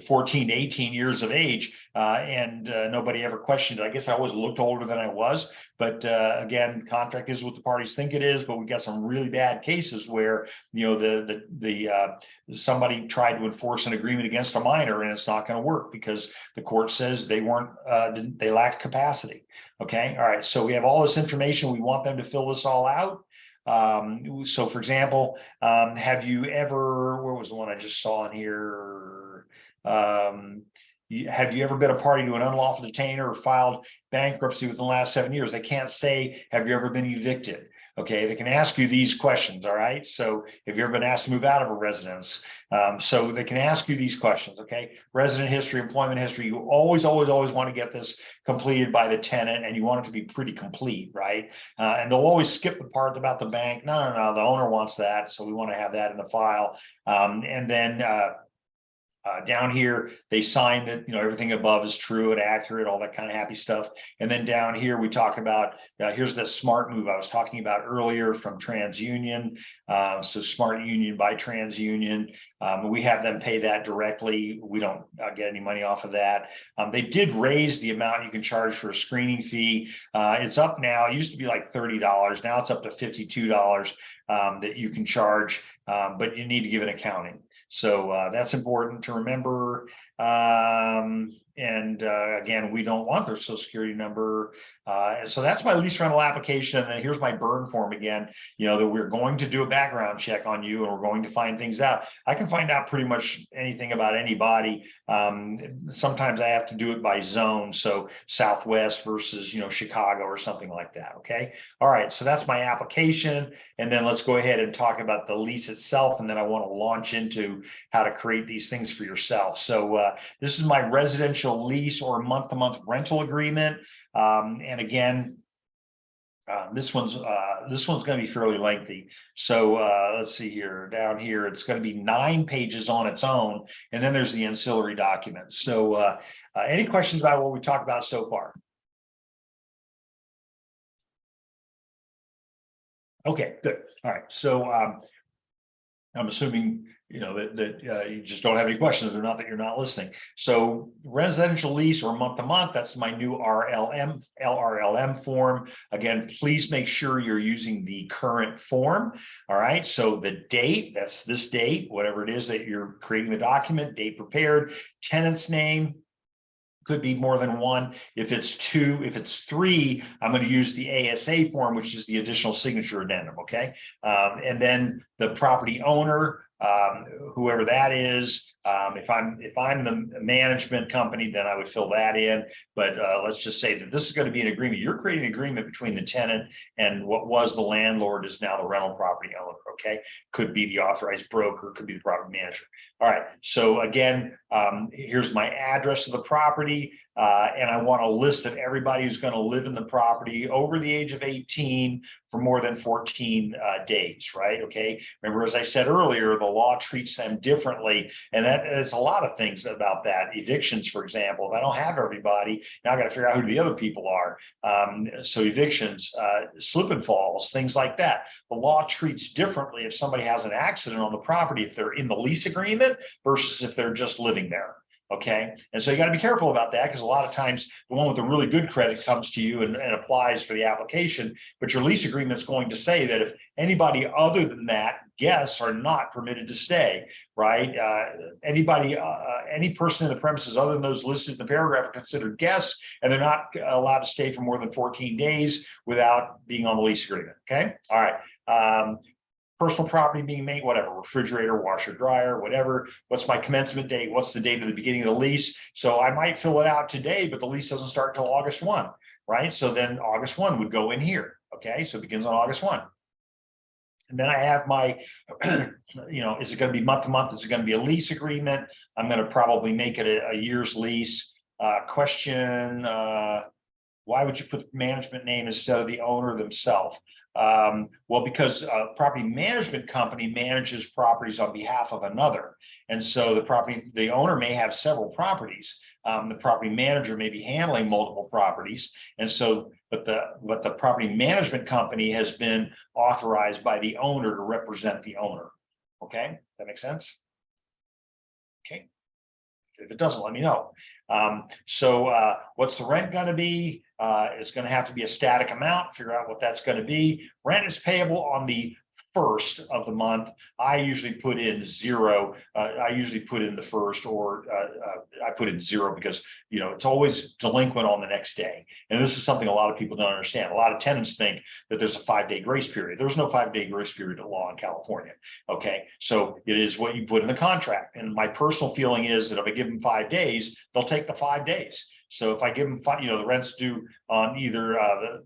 14 to 18 years of age, and nobody ever questioned it. I guess I always looked older than I was. But again, contract is what the parties think it is, but we got some really bad cases where, you know, somebody tried to enforce an agreement against a minor, and it's not going to work because the court says they they lacked capacity. Okay, all right. So we have all this information. We want them to fill this all out. So for example, have you ever, where was the one I just saw in here? Have you ever been a party to an unlawful detainer or filed bankruptcy within the last 7 years? They can't say, have you ever been evicted? Okay, they can ask you these questions, all right? So have you ever been asked to move out of a residence? So they can ask you these questions, okay? Resident history, employment history, you always want to get this completed by the tenant, and you want it to be pretty complete, right? And they'll always skip the part about the bank. No, the owner wants that, so we want to have that in the file. And then down here, they sign that, you know, everything above is true and accurate, all that kind of happy stuff. And then down here, we talk about, here's the smart move I was talking about earlier from TransUnion. So smart union by TransUnion. We have them pay that directly. We don't get any money off of that. They did raise the amount you can charge for a screening fee. It's up now. It used to be like $30. Now it's up to $52 that you can charge, but you need to give an accounting. So that's important to remember. Again, we don't want their social security number. And so that's my lease rental application. And then here's my burn form again, you know, that we're going to do a background check on you and we're going to find things out. I can find out pretty much anything about anybody. Sometimes I have to do it by zone. So Southwest versus, you know, Chicago or something like that. Okay. All right. So that's my application. And then let's go ahead and talk about the lease itself. And then I want to launch into how to create these things for yourself. So this is my residential lease or month-to-month rental agreement. And again, this one's going to be fairly lengthy. So let's see here. Down here, it's going to be 9 pages on its own, and then there's the ancillary documents. So any questions about what we talked about so far? Okay, good. All right. So I'm assuming, you know, that you just don't have any questions, or not that you're not listening. So residential lease or month to month, that's my new LRLM form. Again, please make sure you're using the current form. All right. So the date, that's this date, whatever it is that you're creating the document, date prepared, tenant's name. Could be more than one. If it's 2, if it's 3, I'm going to use the ASA form, which is the additional signature addendum. Okay. And then the property owner, whoever that is. If I'm the management company, then I would fill that in. But let's just say that this is going to be an agreement. You're creating an agreement between the tenant and what was the landlord is now the rental property owner. Okay. Could be the authorized broker, could be the property manager. All right. So again, here's my address of the property. And I want a list of everybody who's going to live in the property over the age of 18 for more than 14 days, right? Okay. Remember, as I said earlier, the law treats them differently. And there's a lot of things about that. Evictions, for example, if I don't have everybody, now I got to figure out who the other people are. So evictions, slip and falls, things like that. The law treats differently if somebody has an accident on the property, if they're in the lease agreement versus if they're just living there. Okay. And so you got to be careful about that, because a lot of times the one with the really good credit comes to you and applies for the application, but your lease agreement is going to say that if anybody other than that guests are not permitted to stay, right? Any person in the premises other than those listed in the paragraph are considered guests, and they're not allowed to stay for more than 14 days without being on the lease agreement. Okay. All right. personal property being made, whatever, refrigerator, washer, dryer, whatever. What's my commencement date? What's the date of the beginning of the lease? So I might fill it out today, but the lease doesn't start until August 1, right? So then August 1 would go in here. Okay, so it begins on August 1. And then I have my, is it going to be month to month? Is it going to be a lease agreement? I'm going to probably make it a year's lease. Question, why would you put the management name instead of the owner themselves? Well, because a property management company manages properties on behalf of another. And so the owner may have several properties. The property manager may be handling multiple properties. And so, but the property management company has been authorized by the owner to represent the owner. Okay, that makes sense? Okay. If it doesn't, let me know. What's the rent going to be? It's going to have to be a static amount. Figure out what that's going to be. Rent is payable on the first of the month. I usually put in 0. I usually put in the first, or I put in 0 because it's always delinquent on the next day. And this is something a lot of people don't understand. A lot of tenants think that there's a 5-day grace period. There's no 5-day grace period in law in California. Okay, so it is what you put in the contract. And my personal feeling is that if I give them 5 days, they'll take the 5 days. So if I give them the rent's due on either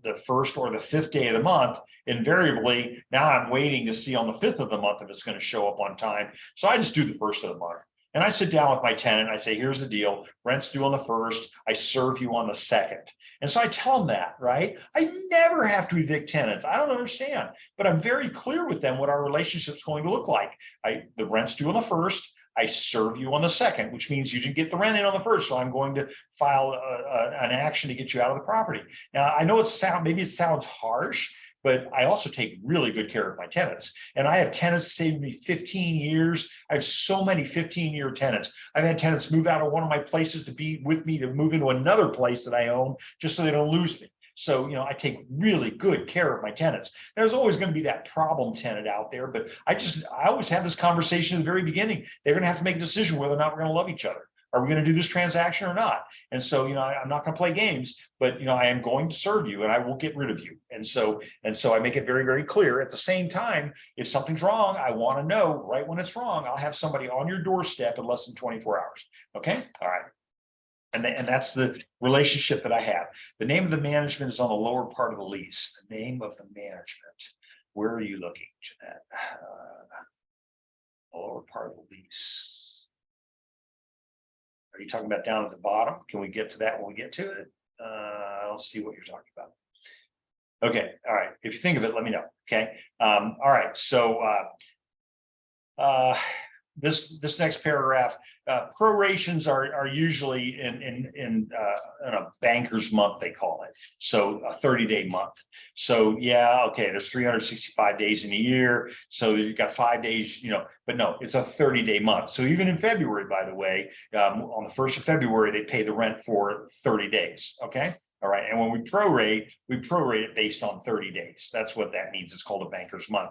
the first or the 5th day of the month, invariably, now I'm waiting to see on the 5th of the month if it's going to show up on time. So I just do the 1st of the month. And I sit down with my tenant. I say, here's the deal. Rent's due on the 1st. I serve you on the 2nd. And so I tell them that, right? I never have to evict tenants. I don't understand. But I'm very clear with them what our relationship's going to look like. The rent's due on the 1st. I serve you on the 2nd, which means you didn't get the rent in on the 1st. So I'm going to file an action to get you out of the property. Now, I know maybe it sounds harsh, but I also take really good care of my tenants. And I have tenants stay with me 15 years. I have so many 15-year tenants. I've had tenants move out of one of my places to be with me to move into another place that I own just so they don't lose me. So, I take really good care of my tenants. There's always going to be that problem tenant out there, but I always have this conversation at the very beginning. They're going to have to make a decision whether or not we're going to love each other. Are we going to do this transaction or not? And so, I'm not going to play games, but, I am going to serve you and I will get rid of you. And so I make it very, very clear. At the same time, if something's wrong, I want to know right when it's wrong. I'll have somebody on your doorstep in less than 24 hours. Okay. All right. And that's the relationship that I have. The name of the management is on the lower part of the lease. The name of the management. Where are you looking, Jeanette? Lower part of the lease. Are you talking about down at the bottom? Can we get to that when we get to it? I don't see what you're talking about. Okay. All right. If you think of it, let me know. Okay. All right. So this next paragraph, prorations are usually in a banker's month, they call it. So a 30-day month. So yeah, okay, there's 365 days in a year. So you've got 5 days, but no, it's a 30-day month. So even in February, by the way, on the 1st of February, they pay the rent for 30 days. Okay. All right. And when we prorate it based on 30 days. That's what that means. It's called a banker's month.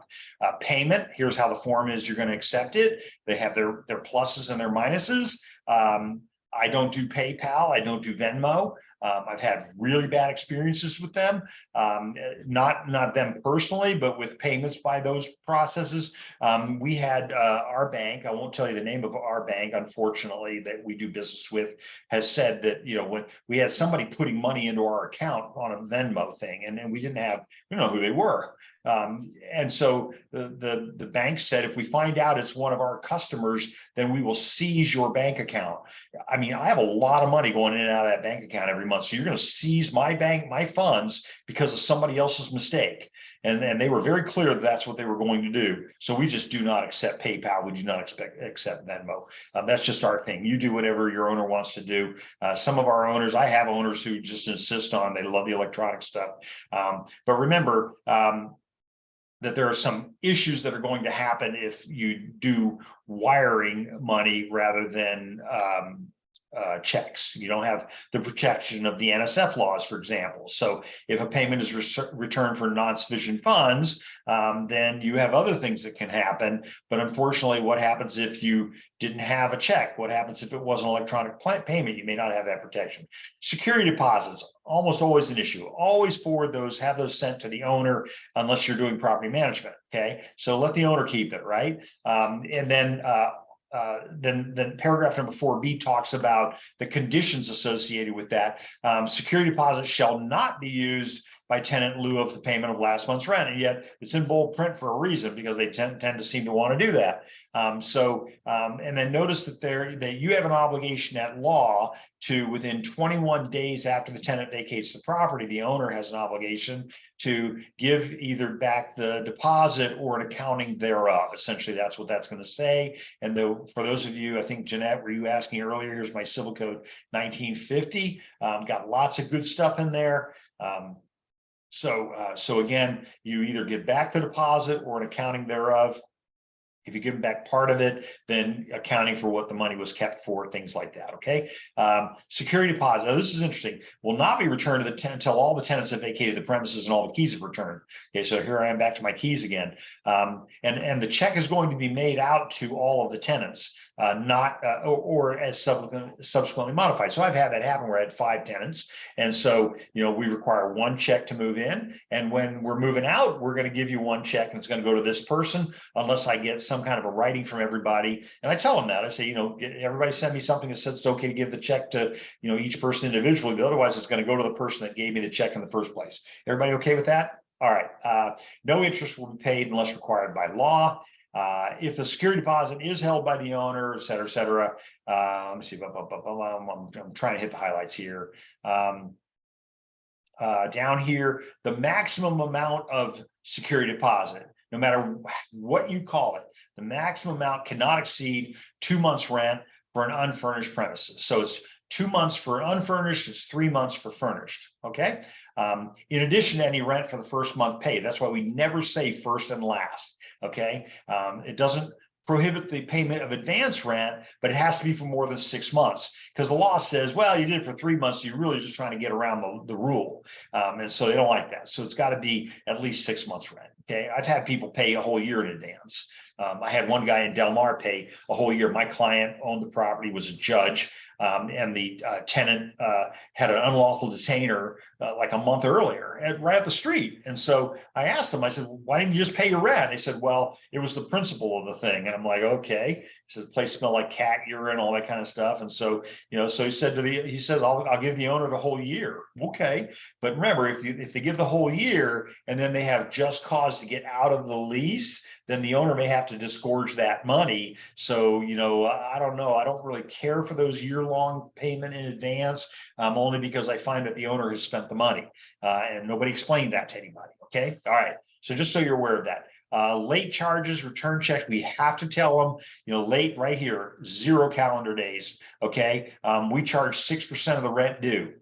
Payment, here's how the form is. You're going to accept it. They have their pluses and their minuses. I don't do PayPal. I don't do Venmo. I've had really bad experiences with them, not them personally, but with payments by those processes. We had our bank, I won't tell you the name of our bank, unfortunately, that we do business with, has said that, when we had somebody putting money into our account on a Venmo thing, and we didn't know who they were. And so the bank said, if we find out it's one of our customers, then we will seize your bank account. I mean, I have a lot of money going in and out of that bank account every month. So you're going to seize my funds because of somebody else's mistake. And they were very clear that that's what they were going to do. So we just do not accept PayPal. We do not accept Venmo. That's just our thing. You do whatever your owner wants to do. Some of our owners, I have owners who just insist on, they love the electronic stuff. But remember, that there are some issues that are going to happen if you do wiring money rather than checks. You don't have the protection of the NSF laws, for example. So if a payment is returned for non-sufficient funds, then you have other things that can happen. But unfortunately, what happens if you didn't have a check? What happens if it was an electronic payment? You may not have that protection. Security deposits, almost always an issue. Always forward those, have those sent to the owner unless you're doing property management. Okay, so let the owner keep it, right? And then paragraph number 4B talks about the conditions associated with that. Security deposits shall not be used by tenant in lieu of the payment of last month's rent. And yet it's in bold print for a reason, because they tend to seem to want to do that. And then notice that you have an obligation at law to, within 21 days after the tenant vacates the property, the owner has an obligation to give either back the deposit or an accounting thereof. Essentially, that's what that's going to say. And for those of you, I think, Jeanette, were you asking earlier, here's my Civil Code 1950. Got lots of good stuff in there. So again, you either give back the deposit or an accounting thereof. If you give them back part of it, then accounting for what the money was kept for, things like that. Okay. Security deposit. Now, this is interesting. Will not be returned to the tenant until all the tenants have vacated the premises and all the keys have returned. Okay. So here I am back to my keys again. And the check is going to be made out to all of the tenants, or as subsequently modified. So I've had that happen where I had 5 tenants. And so, we require 1 check to move in. And when we're moving out, we're going to give you 1 check and it's going to go to this person, unless I get some kind of a writing from everybody. And I tell them that. I say, everybody send me something that says it's okay to give the check to, each person individually, but otherwise it's going to go to the person that gave me the check in the first place. Everybody okay with that? All right. No interest will be paid unless required by law. If the security deposit is held by the owner, et cetera, et cetera. Let me see. I'm trying to hit the highlights here. Down here, the maximum amount of security deposit, no matter what you call it, the maximum amount cannot exceed 2 months rent for an unfurnished premises. So it's 2 months for unfurnished, it's 3 months for furnished. Okay. In addition to any rent for the first month paid. That's why we never say first and last. Okay. It doesn't prohibit the payment of advance rent, but it has to be for more than 6 months, because the law says, well, you did it for 3 months, so you're really just trying to get around the rule. And so they don't like that. So it's got to be at least 6 months rent. Okay. I've had people pay a whole year in advance. I had one guy in Del Mar pay a whole year. My client owned the property, was a judge, and the tenant had an unlawful detainer like a month earlier, right up the street. And so I asked them, I said, why didn't you just pay your rent? They said, well, it was the principle of the thing. And I'm like, okay. He says the place smelled like cat urine, all that kind of stuff. And so, so he says, I'll give the owner the whole year. Okay. But remember, if they give the whole year and then they have just cause to get out of the lease, then the owner may have to disgorge that money. So, I don't know. I don't really care for those year-long payment in advance, only because I find that the owner has spent the money, and nobody explained that to anybody. Okay. All right. So just so you're aware of that. Late charges, return checks, we have to tell them, late right here, 0 calendar days. Okay. We charge 6% of the rent due.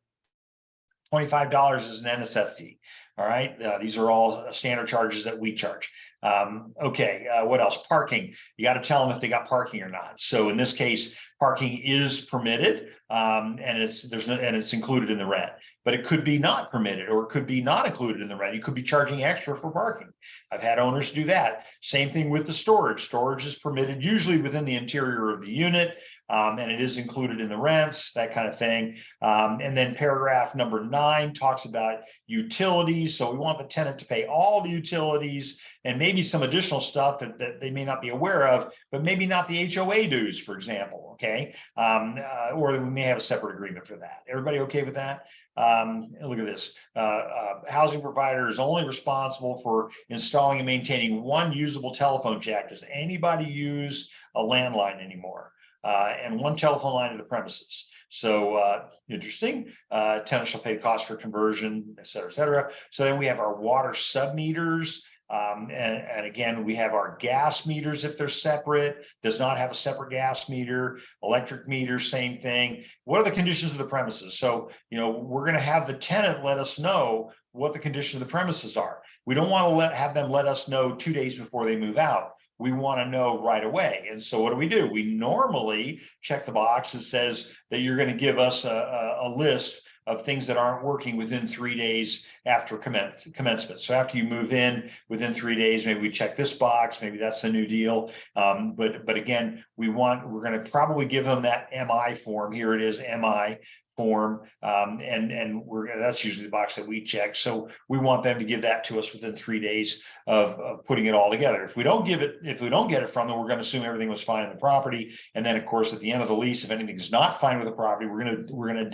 $25 is an NSF fee. All right. These are all standard charges that we charge. Okay. What else? Parking. You got to tell them if they got parking or not. So in this case, parking is permitted, and it's included in the rent, but it could be not permitted, or it could be not included in the rent. You could be charging extra for parking. I've had owners do that. Same thing with the storage. Storage is permitted usually within the interior of the unit, and it is included in the rents, that kind of thing. And then paragraph number 9 talks about utilities. So we want the tenant to pay all the utilities and maybe some additional stuff that they may not be aware of, but maybe not the HOA dues, for example. Okay. Or we may have a separate agreement for that. Everybody okay with that? Look at this. Housing provider is only responsible for installing and maintaining 1 usable telephone jack. Does anybody use a landline anymore? And 1 telephone line to the premises. So interesting. Tenant shall pay the cost for conversion, et cetera, et cetera. So then we have our water sub meters. And again, we have our gas meters if they're separate, does not have a separate gas meter. Electric meters, same thing. What are the conditions of the premises? So, we're going to have the tenant let us know what the condition of the premises are. We don't want to have them let us know 2 days before they move out. we want to know right away. And so what do? We normally check the box that says that you're going to give us a list of things that aren't working within 3 days after commencement. So after you move in within 3 days, maybe we check this box, maybe that's a new deal. But again, we're going to probably give them that MI form. Here it is, MI form, and that's usually the box that we check. So we want them to give that to us within 3 days of putting it all together. If we don't get it from them, we're going to assume everything was fine in the property. And then of course, at the end of the lease, if anything's not fine with the property, we're going to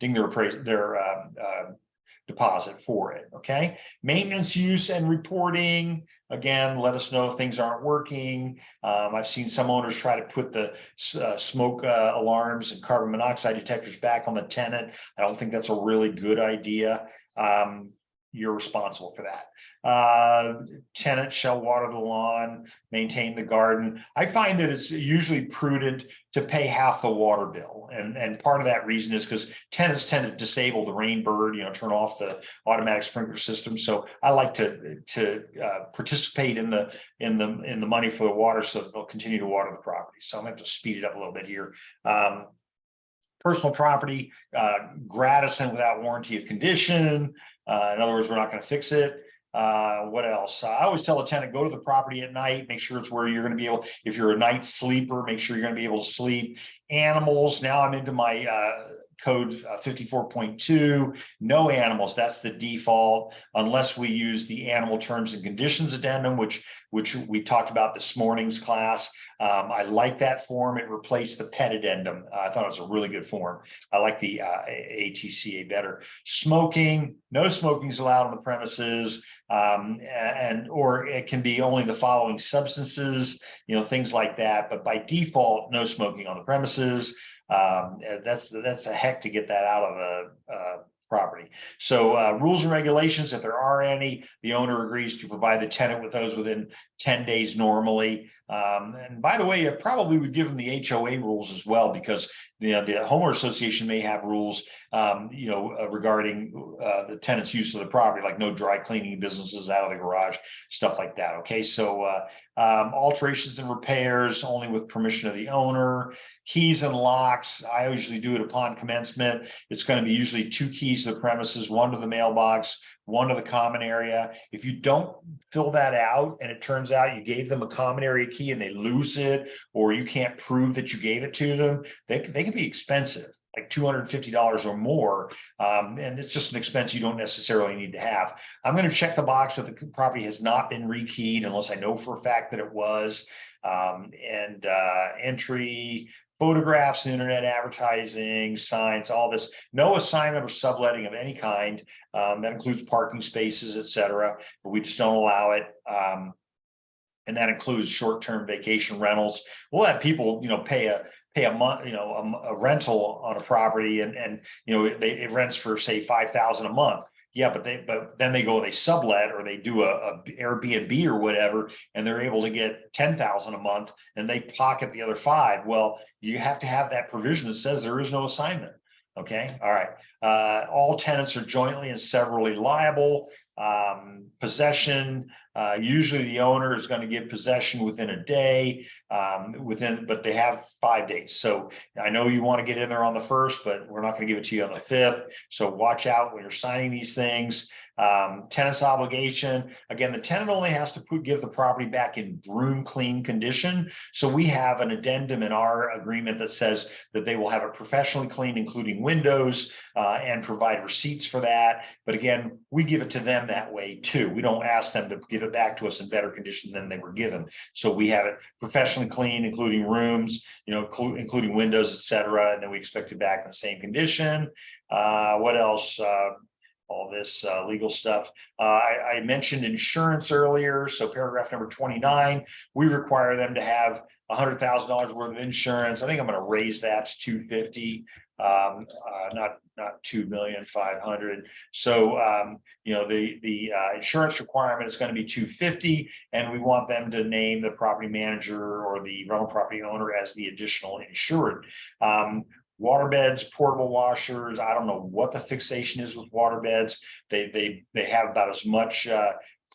ding their deposit for it. Okay. Maintenance, use, and reporting. Again, let us know if things aren't working. I've seen some owners try to put the smoke alarms and carbon monoxide detectors back on the tenant. I don't think that's a really good idea. You're responsible for that. Tenant shall water the lawn, maintain the garden. I find that it's usually prudent to pay half the water bill. And part of that reason is because tenants tend to disable the rain bird, turn off the automatic sprinkler system. So I like to participate in the money for the water, so that they'll continue to water the property. So I'm going to have to speed it up a little bit here. Personal property, gratis and without warranty of condition. In other words, we're not going to fix it. What else? I always tell a tenant, go to the property at night, make sure it's where you're going to be able, if you're a night sleeper, make sure you're going to be able to sleep. Animals, now I'm into my code 54.2, no animals, that's the default, unless we use the animal terms and conditions addendum, which we talked about this morning's class. I like that form. It replaced the pet addendum. I thought it was a really good form. I like the ATCA better. Smoking, no smoking is allowed on the premises, or it can be only the following substances, things like that. But by default, no smoking on the premises. That's a heck to get that out of the property. So rules and regulations, if there are any, the owner agrees to provide the tenant with those within 10 days normally. And by the way, I probably would give them the HOA rules as well, because the homeowner association may have rules, regarding the tenant's use of the property, like no dry cleaning businesses out of the garage, stuff like that. Okay, so alterations and repairs only with permission of the owner. Keys and locks, I usually do it upon commencement. It's going to be usually 2 keys to the premises, 1 to the mailbox, 1 to the common area. If you don't fill that out and it turns out you gave them a common area key and they lose it, or you can't prove that you gave it to them, they can be expensive, like $250 or more. And it's just an expense you don't necessarily need to have. I'm going to check the box that the property has not been rekeyed unless I know for a fact that it was. Entry, photographs, internet advertising, signs, all this, no assignment or subletting of any kind. That includes parking spaces, etc. But we just don't allow it. And that includes short-term vacation rentals. We'll have people, pay a month, a rental on a property, and it rents for say $5,000 a month. Yeah, but then they sublet, or they do a Airbnb or whatever, and they're able to get $10,000 a month, and they pocket the other 5. Well, you have to have that provision that says there is no assignment. Okay, all right. All tenants are jointly and severally liable. Possession, usually the owner is going to give possession within a day, but they have 5 days. So I know you want to get in there on the 1st, but we're not going to give it to you on the 5th. So watch out when you're signing these things. Tenant's obligation, again, the tenant only has to give the property back in broom clean condition. So we have an addendum in our agreement that says that they will have it professionally cleaned, including windows, and provide receipts for that. But again, we give it to them that way too. We don't ask them to give it back to us in better condition than they were given. So we have it professionally cleaned, including rooms, including windows, etc. And then we expect it back in the same condition. What else? All this legal stuff. I mentioned insurance earlier. So paragraph number 29, we require them to have $100,000 worth of insurance. I think I'm going to raise that to 250, not 2,500,000. So the insurance requirement is going to be 250, and we want them to name the property manager or the rental property owner as the additional insured. Water beds, portable washers. I don't know what the fixation is with water beds. They have about as much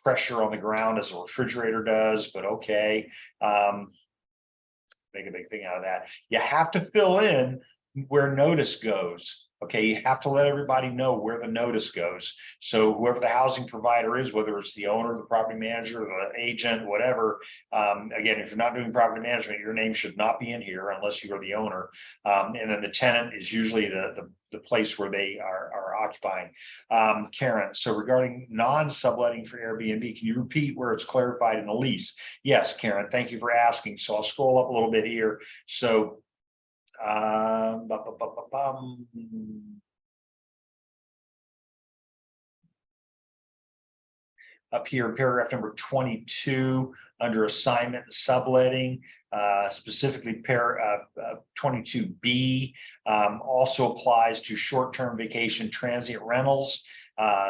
pressure on the ground as a refrigerator does, but okay. Make a big thing out of that. You have to fill in where notice goes. Okay, you have to let everybody know where the notice goes. So whoever the housing provider is, whether it's the owner, the property manager, the agent, whatever. Again, if you're not doing property management, your name should not be in here unless you are the owner. And then the tenant is usually the place where they are occupying. Karen, so regarding non-subletting for Airbnb, can you repeat where it's clarified in the lease? Yes, Karen, thank you for asking. So I'll scroll up a little bit here. So up here, paragraph number 22, under assignment and subletting, specifically 22B, also applies to short-term vacation transient rentals,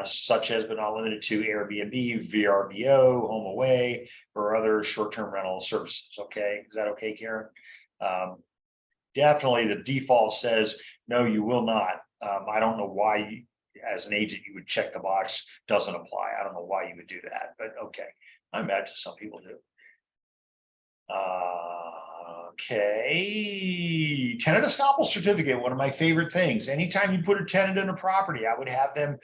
such as but not limited to Airbnb, VRBO, home away, or other short-term rental services. Okay, is that okay, Karen? Definitely the default says, no, you will not. I don't know why, as an agent, you would check the box, doesn't apply. I don't know why you would do that, but okay. I imagine some people do. Okay, tenant estoppel certificate, one of my favorite things. Anytime you put a tenant in a property, I would have them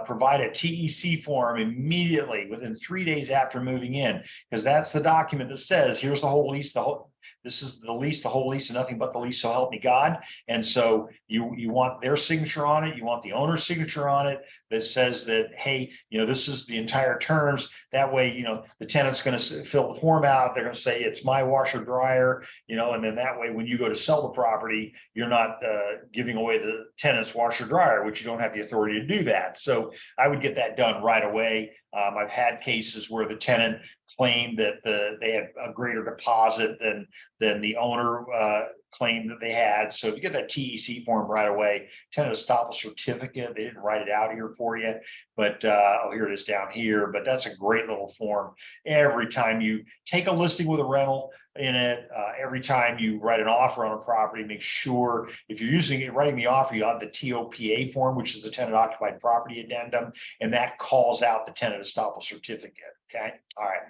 provide a TEC form immediately within 3 days after moving in, because that's the document that says, here's the whole lease, this is the lease, the whole lease, and nothing but the lease, so help me God. And so you want their signature on it, you want the owner's signature on it that says that, hey, this is the entire terms. That way, the tenant's going to fill the form out. They're going to say it's my washer dryer, and then that way, when you go to sell the property, you're not giving away the tenant's washer dryer, which you don't have the authority to do that. So I would get that done right away. I've had cases where the tenant claimed that they had a greater deposit than the owner claimed that they had. So if you get that TEC form right away, tenant estoppel certificate, they didn't write it out here for you, but oh, here it is down here. But that's a great little form. Every time you take a listing with a rental in it, every time you write an offer on a property, make sure if you're writing the offer, you have the TOPA form, which is the tenant occupied property addendum, and that calls out the tenant estoppel certificate. Okay, all right.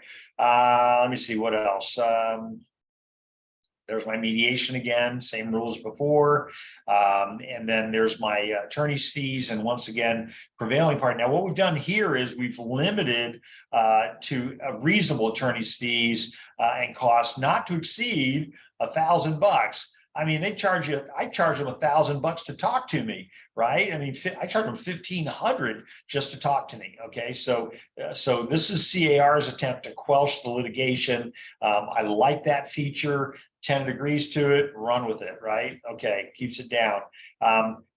Let me see what else. There's my mediation again, same rules before. And then there's my attorney's fees. And once again, prevailing party. Now, what we've done here is we've limited to a reasonable attorney's fees and costs not to exceed $1,000. I mean, I charge them $1,000 to talk to me, right? I mean, I charge them $1,500 just to talk to me. Okay, so this is CAR's attempt to quelch the litigation. I like that feature. Tenant agrees to it, run with it, right? Okay, keeps it down.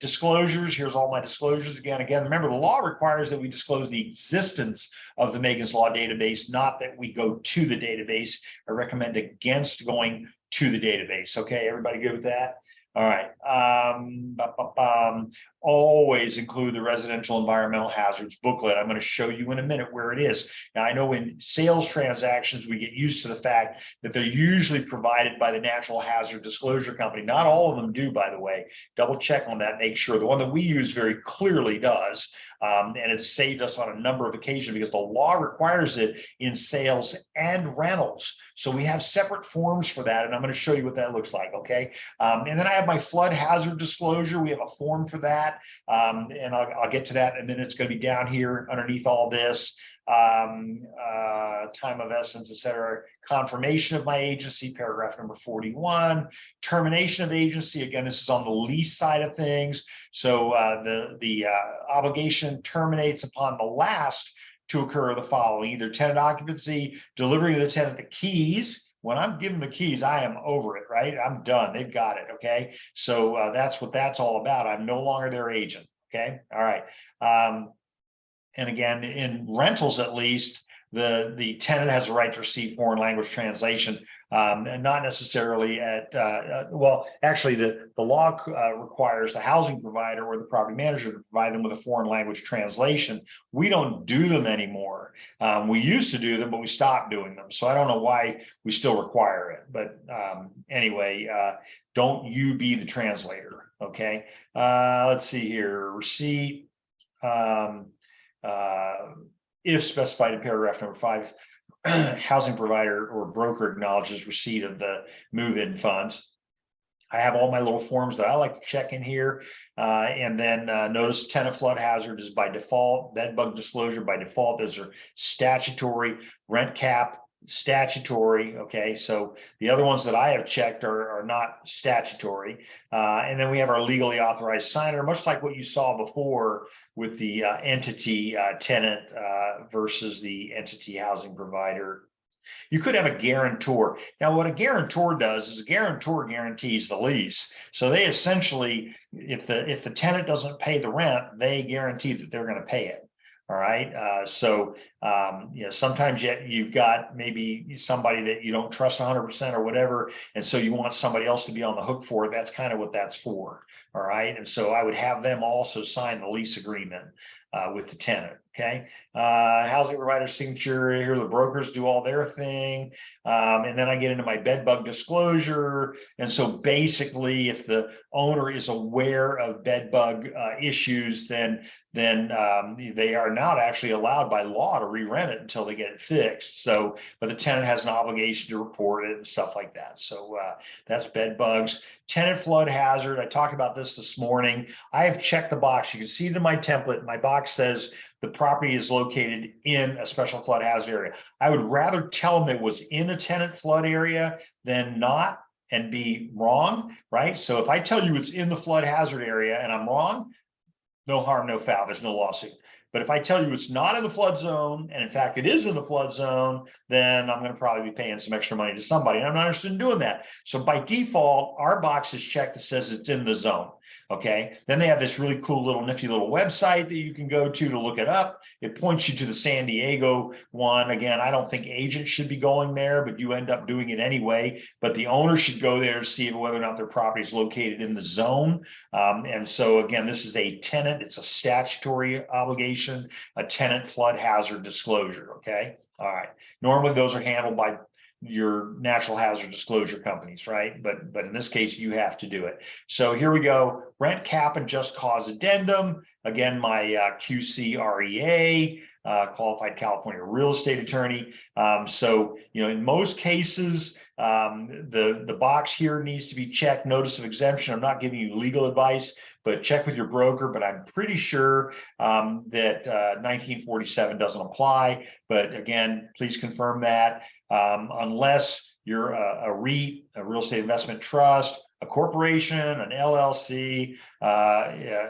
Disclosures, here's all my disclosures again. Remember, the law requires that we disclose the existence of the Megan's Law database, not that we go to the database. I recommend against going to the database. Okay, everybody good with that? All right. Always include the residential environmental hazards booklet. I'm going to show you in a minute where it is. Now, I know in sales transactions, we get used to the fact that they're usually provided by the Natural Hazard Disclosure Company. Not all of them do, by the way. Double check on that. Make sure the one that we use very clearly does. And it's saved us on a number of occasions because the law requires it in sales and rentals. So we have separate forms for that. And I'm going to show you what that looks like. Okay. And then I have my flood hazard disclosure. We have a form for that. And I'll get to that in a minute. It's going to be down here underneath all this. Time of essence, etc. Confirmation of my agency, paragraph number 41. Termination of agency. Again, this is on the lease side of things. So the obligation terminates upon the last to occur the following: either tenant occupancy, delivery to the tenant the keys. When I'm giving the keys, I am over it, right? I'm done. They've got it. Okay. So that's what that's all about. I'm no longer their agent. Okay. All right. And again, in rentals, at least, the tenant has a right to receive foreign language translation, and not necessarily at, well, actually the law requires the housing provider or the property manager to provide them with a foreign language translation. We don't do them anymore. We used to do them, but we stopped doing them. So I don't know why we still require it. But anyway, don't you be the translator, okay? Let's see here, receipt. if specified in paragraph number 5, housing provider or broker acknowledges receipt of the move-in funds. I have all my little forms that I like to check in here. And then notice tenant flood hazard is by default, bed bug disclosure by default. Those are statutory, rent cap, statutory. Okay, so the other ones that I have checked are not statutory. And then we have our legally authorized signer, much like what you saw before with the entity tenant versus the entity housing provider. You could have a guarantor. Now, what a guarantor does is a guarantor guarantees the lease. So they essentially, if the tenant doesn't pay the rent, they guarantee that they're going to pay it. All right. You know, sometimes you've got maybe somebody that you don't trust 100% or whatever, and so you want somebody else to be on the hook for it. That's kind of what that's for. All right. And so I would have them also sign the lease agreement with the tenant. Okay. Housing provider signature. Here, the brokers do all their thing. And then I get into my bed bug disclosure. And so basically, if the owner is aware of bed bug issues, then they are not actually allowed by law to re-rent it until they get it fixed. So, but the tenant has an obligation to report it and stuff like that. So that's bed bugs. Tenant flood hazard. I talked about this morning. I have checked the box. You can see it in my template. My box says the property is located in a special flood hazard area. I would rather tell them it was in a tenant flood area than not and be wrong, right? So if I tell you it's in the flood hazard area and I'm wrong, no harm, no foul. There's no lawsuit. But if I tell you it's not in the flood zone, and in fact it is in the flood zone, then I'm going to probably be paying some extra money to somebody, and I'm not interested in doing that. So by default, our box is checked that says it's in the zone. Okay. Then they have this really cool little nifty little website that you can go to look it up. It points you to the San Diego one. Again, I don't think agents should be going there, but you end up doing it anyway. But the owner should go there to see whether or not their property is located in the zone. And so again, this is a tenant. It's a statutory obligation, a tenant flood hazard disclosure. Okay. All right. Normally those are handled by your natural hazard disclosure companies, right? But in this case, you have to do it. So here we go. Rent cap and just cause addendum. Again, my QCREA, qualified California real estate attorney. So, you know, in most cases, the box here needs to be checked. Notice of exemption. I'm not giving you legal advice, but check with your broker. But I'm pretty sure that 1947 doesn't apply. But again, please confirm that. Unless you're a REIT, a real estate investment trust, a corporation, an LLC,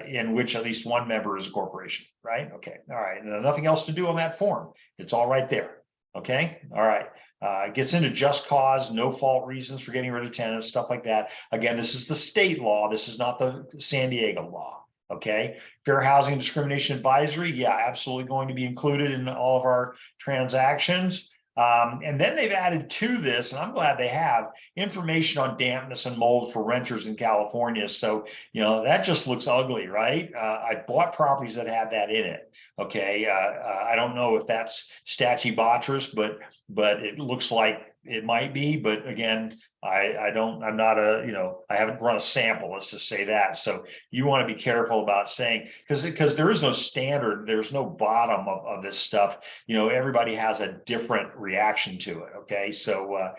in which at least one member is a corporation, right? Okay, all right, nothing else to do on that form. It's all right there, okay? All right, it gets into just cause, no fault reasons for getting rid of tenants, stuff like that. Again, this is the state law. This is not the San Diego law. Okay, fair housing discrimination advisory. Yeah, absolutely going to be included in all of our transactions. And then they've added to this, and I'm glad they have, information on dampness and mold for renters in California. So, you know, that just looks ugly, right? I bought properties that had that in it. Okay. I don't know if that's stachybotrys, but it looks like it might be. But again, I'm not a, you know, I haven't run a sample, let's just say that. So you want to be careful about saying, because there is no standard, there's no bottom of this stuff. You know, everybody has a different reaction to it. Okay. So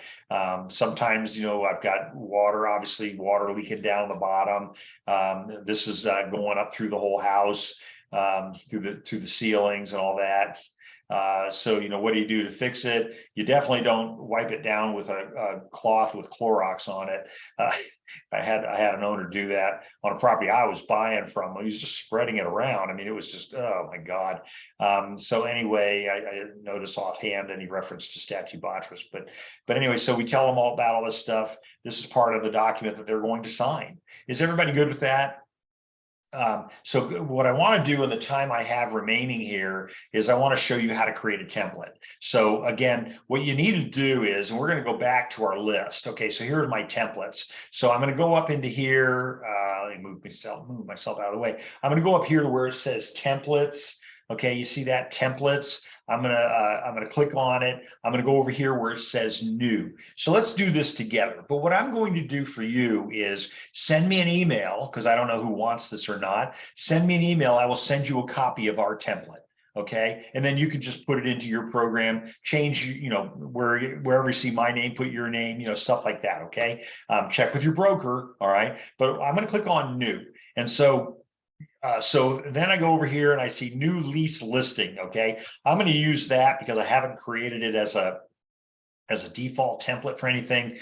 sometimes, you know, I've got water, obviously water leaking down the bottom. This is going up through the whole house, through the ceilings and all that. So, you know, what do you do to fix it? You definitely don't wipe it down with a cloth with Clorox on it. I had an owner do that on a property I was buying from. He was just spreading it around. I mean, it was just, oh my God. So anyway, I didn't notice offhand any reference to stachybotrys, but anyway, so we tell them all about all this stuff. This is part of the document that they're going to sign. Is everybody good with that? So what I want to do in the time I have remaining here is I want to show you how to create a template. So again, what you need to do is, and we're going to go back to our list. Okay, so here are my templates. So I'm going to go up into here. Let me move myself out of the way. I'm going to go up here to where it says templates. Okay, you see that templates. I'm gonna click on it. I'm gonna go over here where it says new. So let's do this together. But what I'm going to do for you is send me an email, because I don't know who wants this or not. Send me an email. I will send you a copy of our template. Okay, and then you can just put it into your program, change, wherever you see my name, put your name, stuff like that. Okay, check with your broker. All right, but I'm going to click on new, and so then I go over here and I see new lease listing. Okay, I'm going to use that because I haven't created it as a default template for anything.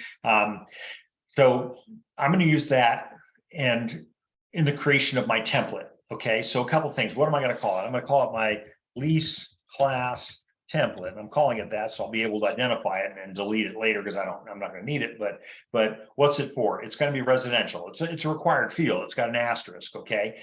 So I'm going to use that and in the creation of my template. Okay, so a couple of things. What am I going to call it? I'm going to call it my lease class template. I'm calling it that, so I'll be able to identify it and delete it later because I'm not going to need it. But what's it for? It's going to be residential. It's a required field. It's got an asterisk. Okay,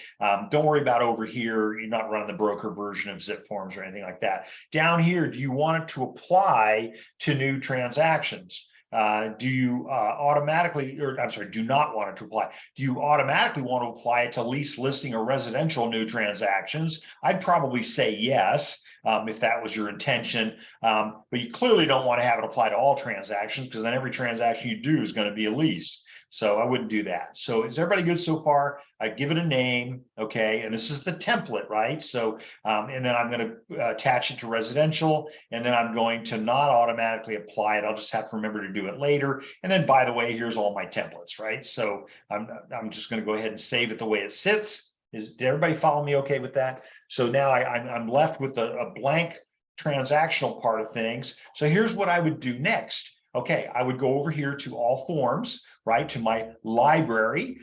don't worry about over here. You're not running the broker version of ZipForms or anything like that. Down here, do you want it to apply to new transactions? Do you automatically, or I'm sorry, do not want it to apply? Do you automatically want to apply it to lease, listing, or residential new transactions? I'd probably say yes, if that was your intention. But you clearly don't want to have it apply to all transactions because then every transaction you do is going to be a lease. So I wouldn't do that. So is everybody good so far? I give it a name, okay, and this is the template, right? So, and then I'm going to attach it to residential, and then I'm going to not automatically apply it. I'll just have to remember to do it later. And then, by the way, here's all my templates, right? So I'm just going to go ahead and save it the way it sits. Did everybody follow me okay with that? So now I'm left with a blank transactional part of things. So here's what I would do next. Okay, I would go over here to all forms, right, to my library,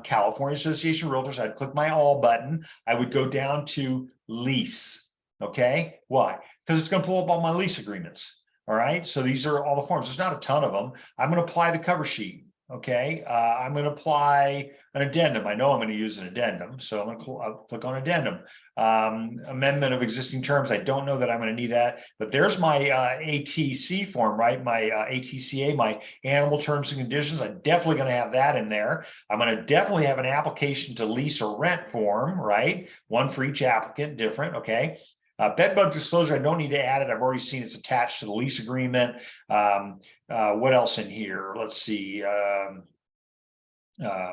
California Association of Realtors. I'd click my all button. I would go down to lease. Okay, why? Because it's going to pull up all my lease agreements. All right, so these are all the forms. There's not a ton of them. I'm going to apply the cover sheet. Okay, I'm going to apply an addendum. I know I'm going to use an addendum, so I'm going to click on addendum. Amendment of existing terms. I don't know that I'm going to need that, but there's my ATC form, right? My ATCA, my animal terms and conditions. I'm definitely going to have that in there. I'm going to definitely have an application to lease or rent form, right? One for each applicant, different. Okay. Bed bug disclosure, I don't need to add it. I've already seen it's attached to the lease agreement. What else in here? Let's see.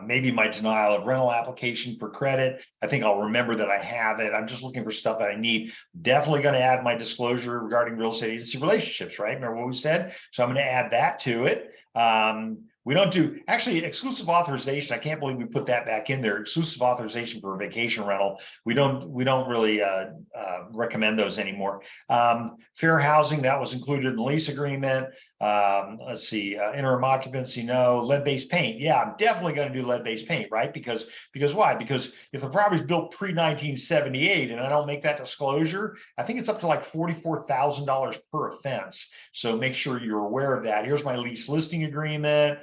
Maybe my denial of rental application for credit. I think I'll remember that I have it. I'm just looking for stuff that I need. Definitely going to add my disclosure regarding real estate agency relationships, right? Remember what we said? So I'm going to add that to it. We don't do actually exclusive authorization. I can't believe we put that back in there. Exclusive authorization for a vacation rental. We don't really recommend those anymore. Fair housing, that was included in the lease agreement. Let's see, interim occupancy, no. Lead-based paint, yeah, I'm definitely going to do lead-based paint, right? Because why? Because if the property's built pre-1978 and I don't make that disclosure, I think it's up to like $44,000 per offense. So make sure you're aware of that. Here's my lease listing agreement.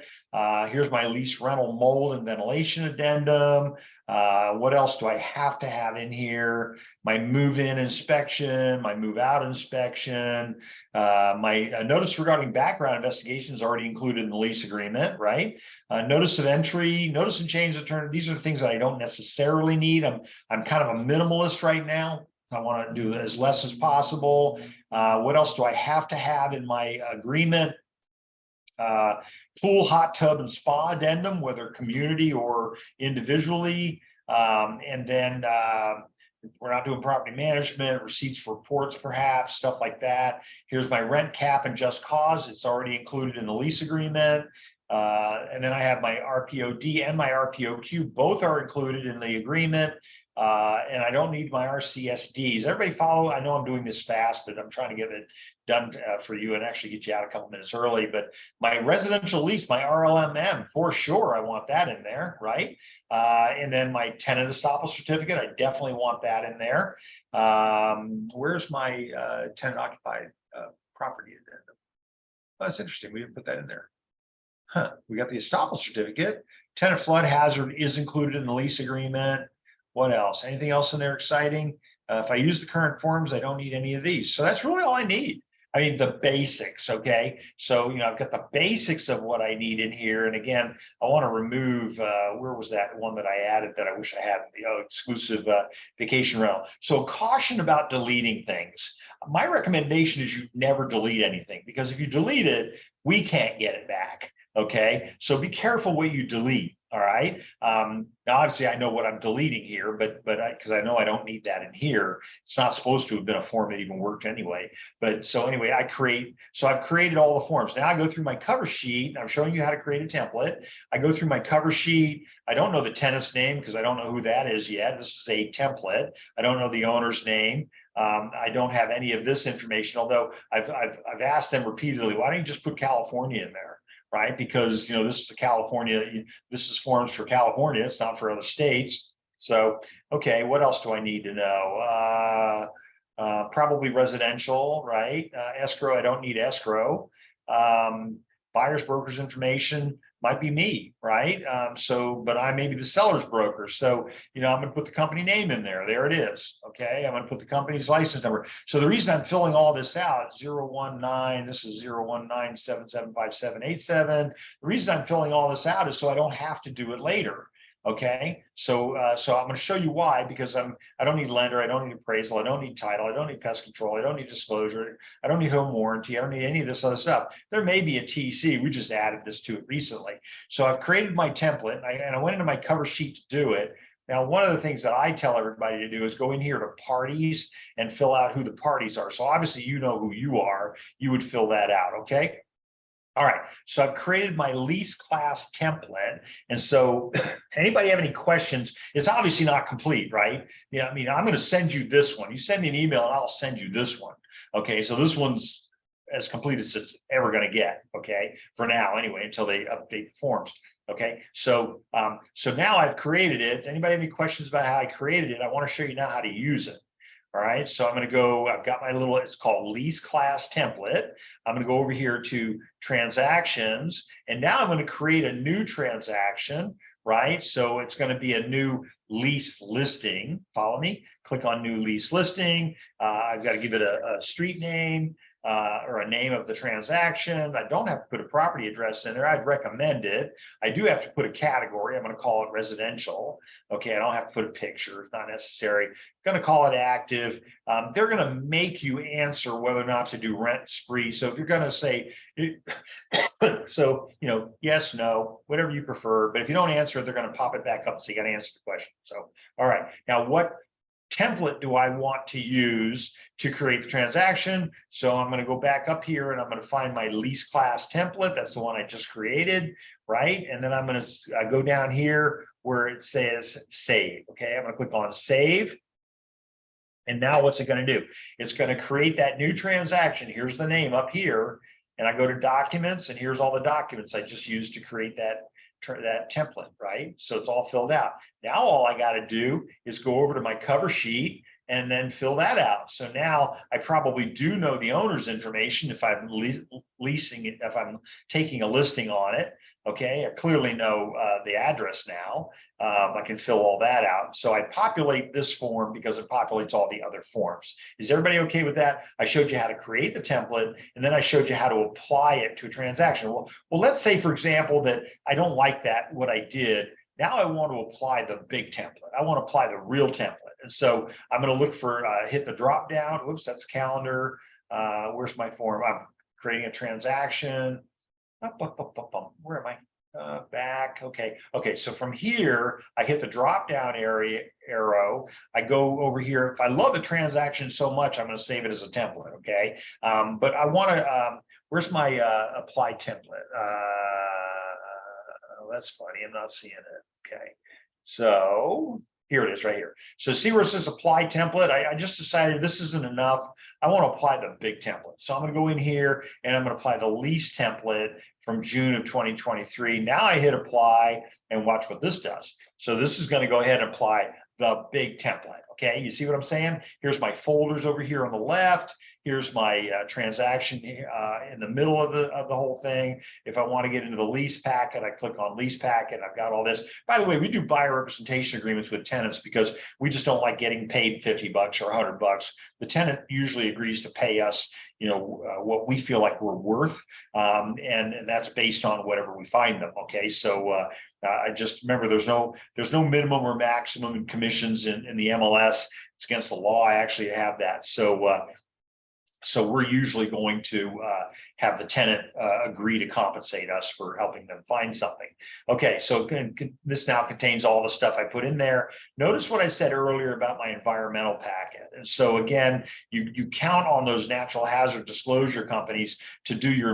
Here's my lease rental mold and ventilation addendum. What else do I have to have in here? My move-in inspection, my move-out inspection, my notice regarding background investigation is already included in the lease agreement, right? Notice of entry, notice and change of term. These are things that I don't necessarily need. I'm kind of a minimalist right now. I want to do as less as possible. What else do I have to have in my agreement? Pool, hot tub, and spa addendum, whether community or individually. And then we're not doing property management, receipts for reports, perhaps, stuff like that. Here's my rent cap and just cause. It's already included in the lease agreement. And then I have my RPOD and my RPOQ. Both are included in the agreement. And I don't need my RCSDs. Everybody follow? I know I'm doing this fast, but I'm trying to get it done for you and actually get you out a couple minutes early. But my residential lease, my RLMM, for sure, I want that in there, right? And then my tenant estoppel certificate, I definitely want that in there. Where's my tenant occupied property addendum? Oh, that's interesting. We didn't put that in there. Huh. We got the estoppel certificate. Tenant flood hazard is included in the lease agreement. What else? Anything else in there exciting? If I use the current forms, I don't need any of these. So that's really all I need. I mean, the basics, okay? So, I've got the basics of what I need in here. And again, I want to remove, where was that one that I added that I wish I had, the exclusive vacation rental. So caution about deleting things. My recommendation is you never delete anything, because if you delete it, we can't get it back, okay? So be careful what you delete. All right. Now, obviously, I know what I'm deleting here, but because I know I don't need that in here. It's not supposed to have been a form that even worked anyway. But so anyway, I've created all the forms. Now I go through my cover sheet. I'm showing you how to create a template. I go through my cover sheet. I don't know the tenant's name because I don't know who that is yet. This is a template. I don't know the owner's name. I don't have any of this information, although I've asked them repeatedly, why don't you just put California in there? Right? Because, this is this is forms for California. It's not for other states. So, okay, what else do I need to know? Probably residential, right? Escrow, I don't need escrow. Buyer's broker's information might be me, right? But I may be the seller's broker. So, I'm going to put the company name in there. There it is. Okay. I'm going to put the company's license number. So the reason I'm filling all this out, 019, this is 019775787. The reason I'm filling all this out is so I don't have to do it later. Okay, so I'm going to show you why, because I don't need lender, I don't need appraisal, I don't need title, I don't need pest control, I don't need disclosure, I don't need home warranty, I don't need any of this other stuff. There may be a TC, we just added this to it recently. So I've created my template and I went into my cover sheet to do it. Now, one of the things that I tell everybody to do is go in here to parties and fill out who the parties are. So obviously, you know who you are, you would fill that out, okay? All right, so I've created my lease class template. And so anybody have any questions? It's obviously not complete, right? I'm going to send you this one. You send me an email and I'll send you this one. Okay, so this one's as complete as it's ever going to get, okay? For now, anyway, until they update the forms. Okay, so now I've created it. Anybody have any questions about how I created it? I want to show you now how to use it. All right, so I'm going to go, I've got my little, it's called lease class template. I'm going to go over here to transactions, and now I'm going to create a new transaction, right? So it's going to be a new lease listing. Follow me? Click on new lease listing. I've got to give it a street name. Or a name of the transaction. I don't have to put a property address in there. I'd recommend it. I do have to put a category. I'm going to call it residential. Okay, I don't have to put a picture. It's not necessary. I'm going to call it active. They're going to make you answer whether or not to do rent spree. So if you're going to say, yes, no, whatever you prefer. But if you don't answer it, they're going to pop it back up. So you got to answer the question. So, all right. Now, what template do I want to use to create the transaction? So I'm going to go back up here and I'm going to find my lease class template. That's the one I just created, right? And then I'm going to go down here where it says save. Okay, I'm going to click on save. And now what's it going to do? It's going to create that new transaction. Here's the name up here. And I go to documents, and here's all the documents I just used to create that template, right? So it's all filled out. Now all I got to do is go over to my cover sheet and then fill that out. So now I probably do know the owner's information if I'm leasing it, if I'm taking a listing on it. Okay, I clearly know the address now. I can fill all that out. So I populate this form because it populates all the other forms. Is everybody okay with that? I showed you how to create the template, and then I showed you how to apply it to a transaction. Well, let's say, for example, that I don't like that, what I did. Now I want to apply the big template. I want to apply the real template. And so I'm going to look for, hit the drop down. Whoops, that's calendar. Where's my form? I'm creating a transaction. Where am I? Back. Okay. So from here, I hit the drop down arrow. I go over here. If I love the transaction so much, I'm going to save it as a template. Okay. But I want to, where's my apply template? That's funny. I'm not seeing it. Okay. So here it is right here. So see where it says apply template? I just decided this isn't enough. I want to apply the big template. So I'm going to go in here and I'm going to apply the lease template from June of 2023. Now I hit apply and watch what this does. So this is going to go ahead and apply the big template. Okay, you see what I'm saying? Here's my folders over here on the left. Here's my transaction in the middle of the whole thing. If I want to get into the lease packet, I click on lease packet. I've got all this. By the way, we do buyer representation agreements with tenants because we just don't like getting paid $50 or $100. The tenant usually agrees to pay us, what we feel like we're worth, and that's based on whatever we find them. Okay, so I just remember there's no minimum or maximum commissions in the MLS. It's against the law. I actually have that. So So we're usually going to have the tenant agree to compensate us for helping them find something. Okay, so this now contains all the stuff I put in there. Notice what I said earlier about my environmental packet. And so again, you count on those natural hazard disclosure companies to do your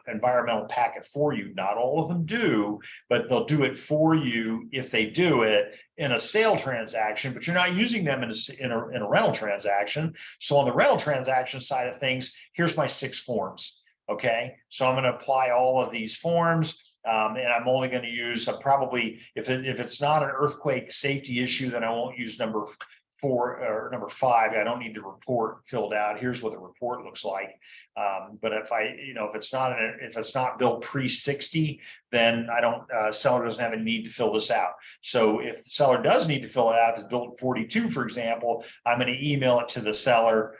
environmental packet for you. Not all of them do, but they'll do it for you if they do it in a sale transaction, but you're not using them in a rental transaction. So on the rental transaction side of things, here's my 6 forms. Okay, so I'm going to apply all of these forms. And I'm only going to use probably, if it's not an earthquake safety issue, then I won't use number 4 or number 5. I don't need the report filled out. Here's what the report looks like. But if it's not built pre-60, then I don't, seller doesn't have a need to fill this out. So if the seller does need to fill it out, if it's built 42, for example, I'm going to email it to the seller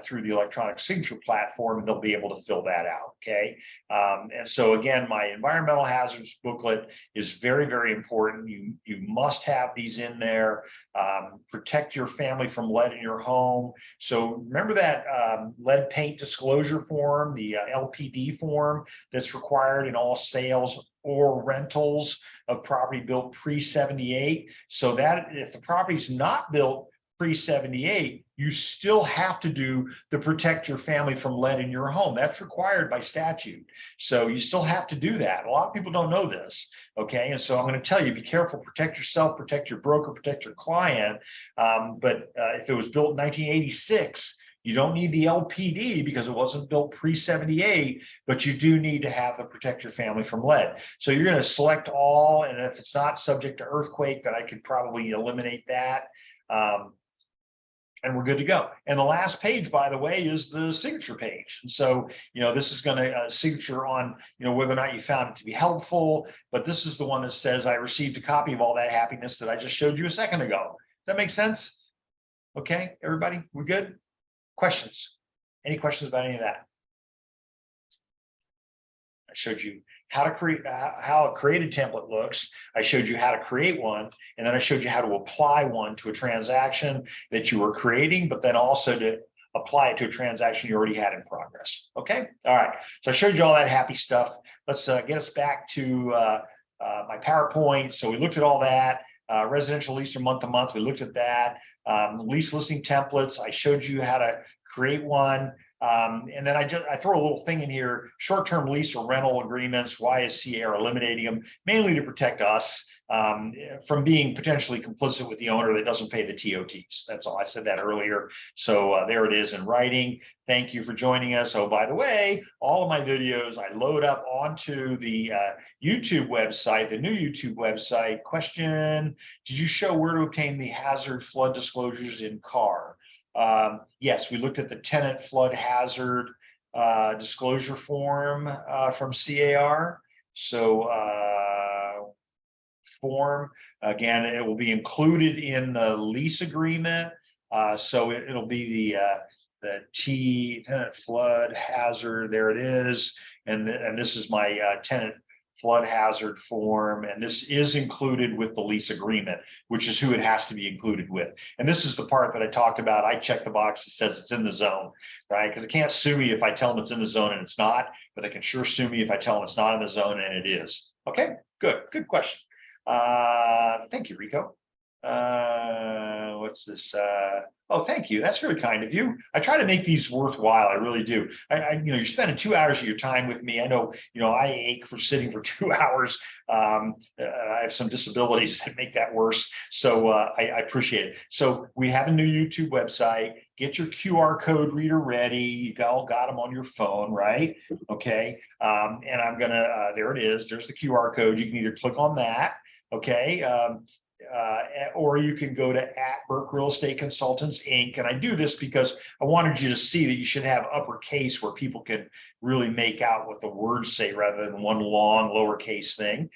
through the electronic signature platform, and they'll be able to fill that out. Okay. And so again, my environmental hazards booklet is very, very important. You must have these in there. Protect your family from lead in your home. So remember that lead paint disclosure form, the LPD form that's required in all sales or rentals of property built pre-78. So that if the property's not built pre-78, you still have to do the protect your family from lead in your home. That's required by statute. So you still have to do that. A lot of people don't know this. Okay. And so I'm going to tell you, be careful, protect yourself, protect your broker, protect your client. But if it was built in 1986, you don't need the LPD because it wasn't built pre-78, but you do need to have the protect your family from lead. So you're going to select all, and if it's not subject to earthquake, then I could probably eliminate that. And we're good to go. And the last page, by the way, is the signature page. And so, this is going to signature on, whether or not you found it to be helpful, but this is the one that says I received a copy of all that happiness that I just showed you a second ago. Does that make sense? Okay, everybody, we're good? Questions? Any questions about any of that? I showed you how to create, how a created template looks. I showed you how to create one, and then I showed you how to apply one to a transaction that you were creating, but then also to apply it to a transaction you already had in progress. Okay. All right. So I showed you all that happy stuff. Let's get us back to my PowerPoint. So we looked at all that. Residential lease or month to month. We looked at that. Lease listing templates. I showed you how to create one. And then I throw a little thing in here, short-term lease or rental agreements. Why is CAR eliminating them? Mainly to protect us from being potentially complicit with the owner that doesn't pay the TOTs. That's all. I said that earlier. So there it is in writing. Thank you for joining us. Oh, by the way, all of my videos I load up onto the YouTube website, the new YouTube website. Question: did you show where to obtain the hazard flood disclosures in CAR? Yes, we looked at the tenant flood hazard disclosure form from CAR. So form, again, it will be included in the lease agreement. So it'll be the tenant flood hazard. There it is. And this is my tenant flood hazard form, and this is included with the lease agreement, which is who it has to be included with. And this is the part that I talked about. I check the box that says it's in the zone, right? Because it can't sue me if I tell them it's in the zone and it's not, but they can sure sue me if I tell them it's not in the zone and it is. Okay, good question. Thank you, Rico. What's this? Oh, thank you. That's really kind of you. I try to make these worthwhile. I really do. You're spending 2 hours of your time with me. I know, I ache for sitting for 2 hours. I have some disabilities that make that worse. So I appreciate it. So we have a new YouTube website. Get your QR code reader ready. You all got them on your phone, right? Okay. And I'm gonna, there it is. There's the QR code. You can either click on that. Okay. Or you can go to @Burke Real Estate Consultants Inc. And I do this because I wanted you to see that you should have uppercase where people can really make out what the words say rather than one long lowercase thing.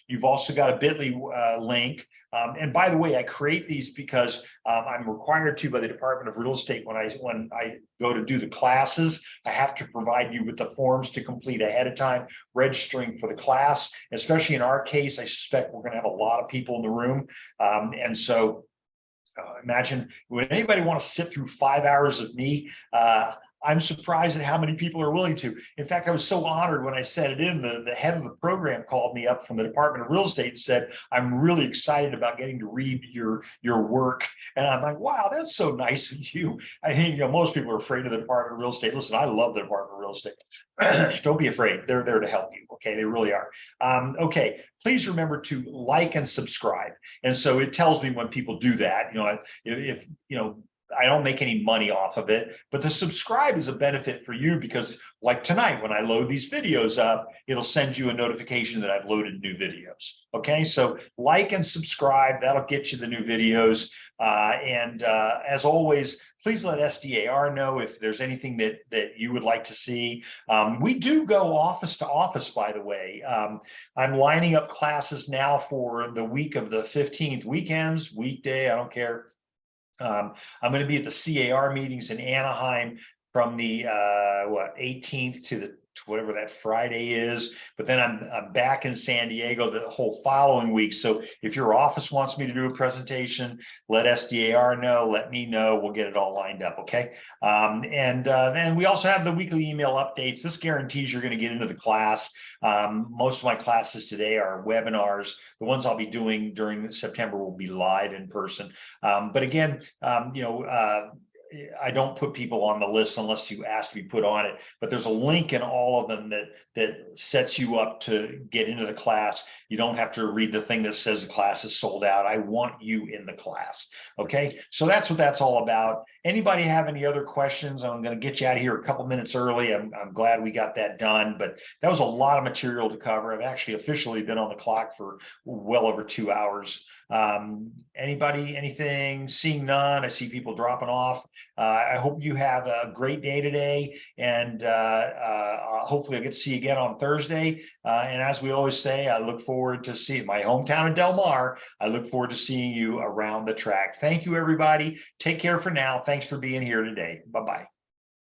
You've also got a bit.ly link. And by the way, I create these because I'm required to by the Department of Real Estate when I go to do the classes. I have to provide you with the forms to complete ahead of time, registering for the class. Especially in our case, I suspect we're going to have a lot of people in the room. And so imagine, would anybody want to sit through 5 hours of me? I'm surprised at how many people are willing to. In fact, I was so honored when I said it in, the head of the program called me up from the Department of Real Estate and said, I'm really excited about getting to read your work. And I'm like, wow, that's so nice of you. I mean, most people are afraid of the Department of Real Estate. Listen, I love the Department of Real Estate. Don't be afraid. They're there to help you. Okay, they really are. Okay, please remember to like and subscribe. And so it tells me when people do that, if I don't make any money off of it, but the subscribe is a benefit for you because like tonight, when I load these videos up, it'll send you a notification that I've loaded new videos. Okay, so like and subscribe, that'll get you the new videos. As always, please let SDAR know if there's anything that you would like to see. We do go office to office, by the way. I'm lining up classes now for the week of the 15th, weekends, weekday, I don't care. I'm going to be at the CAR meetings in Anaheim from the 18th to the whatever that Friday is, but then I'm back in San Diego the whole following week. So if your office wants me to do a presentation, let SDAR know, let me know, we'll get it all lined up. Okay. And we also have the weekly email updates. This guarantees you're going to get into the class. Most of my classes today are webinars. The ones I'll be doing during September will be live in person. But again, I don't put people on the list unless you ask to be put on it, but there's a link in all of them that sets you up to get into the class. You don't have to read the thing that says the class is sold out. I want you in the class. Okay, so that's what that's all about. Anybody have any other questions? I'm going to get you out of here a couple minutes early. I'm glad we got that done, but that was a lot of material to cover. I've actually officially been on the clock for well over 2 hours. Anybody, anything? Seeing none, I see people dropping off. I hope you have a great day today, and hopefully I'll get to see you again on Thursday. And as we always say, I look forward to seeing my hometown in Del Mar. I look forward to seeing you around the track. Thank you, everybody. Take care for now. Thanks for being here today. Bye-bye.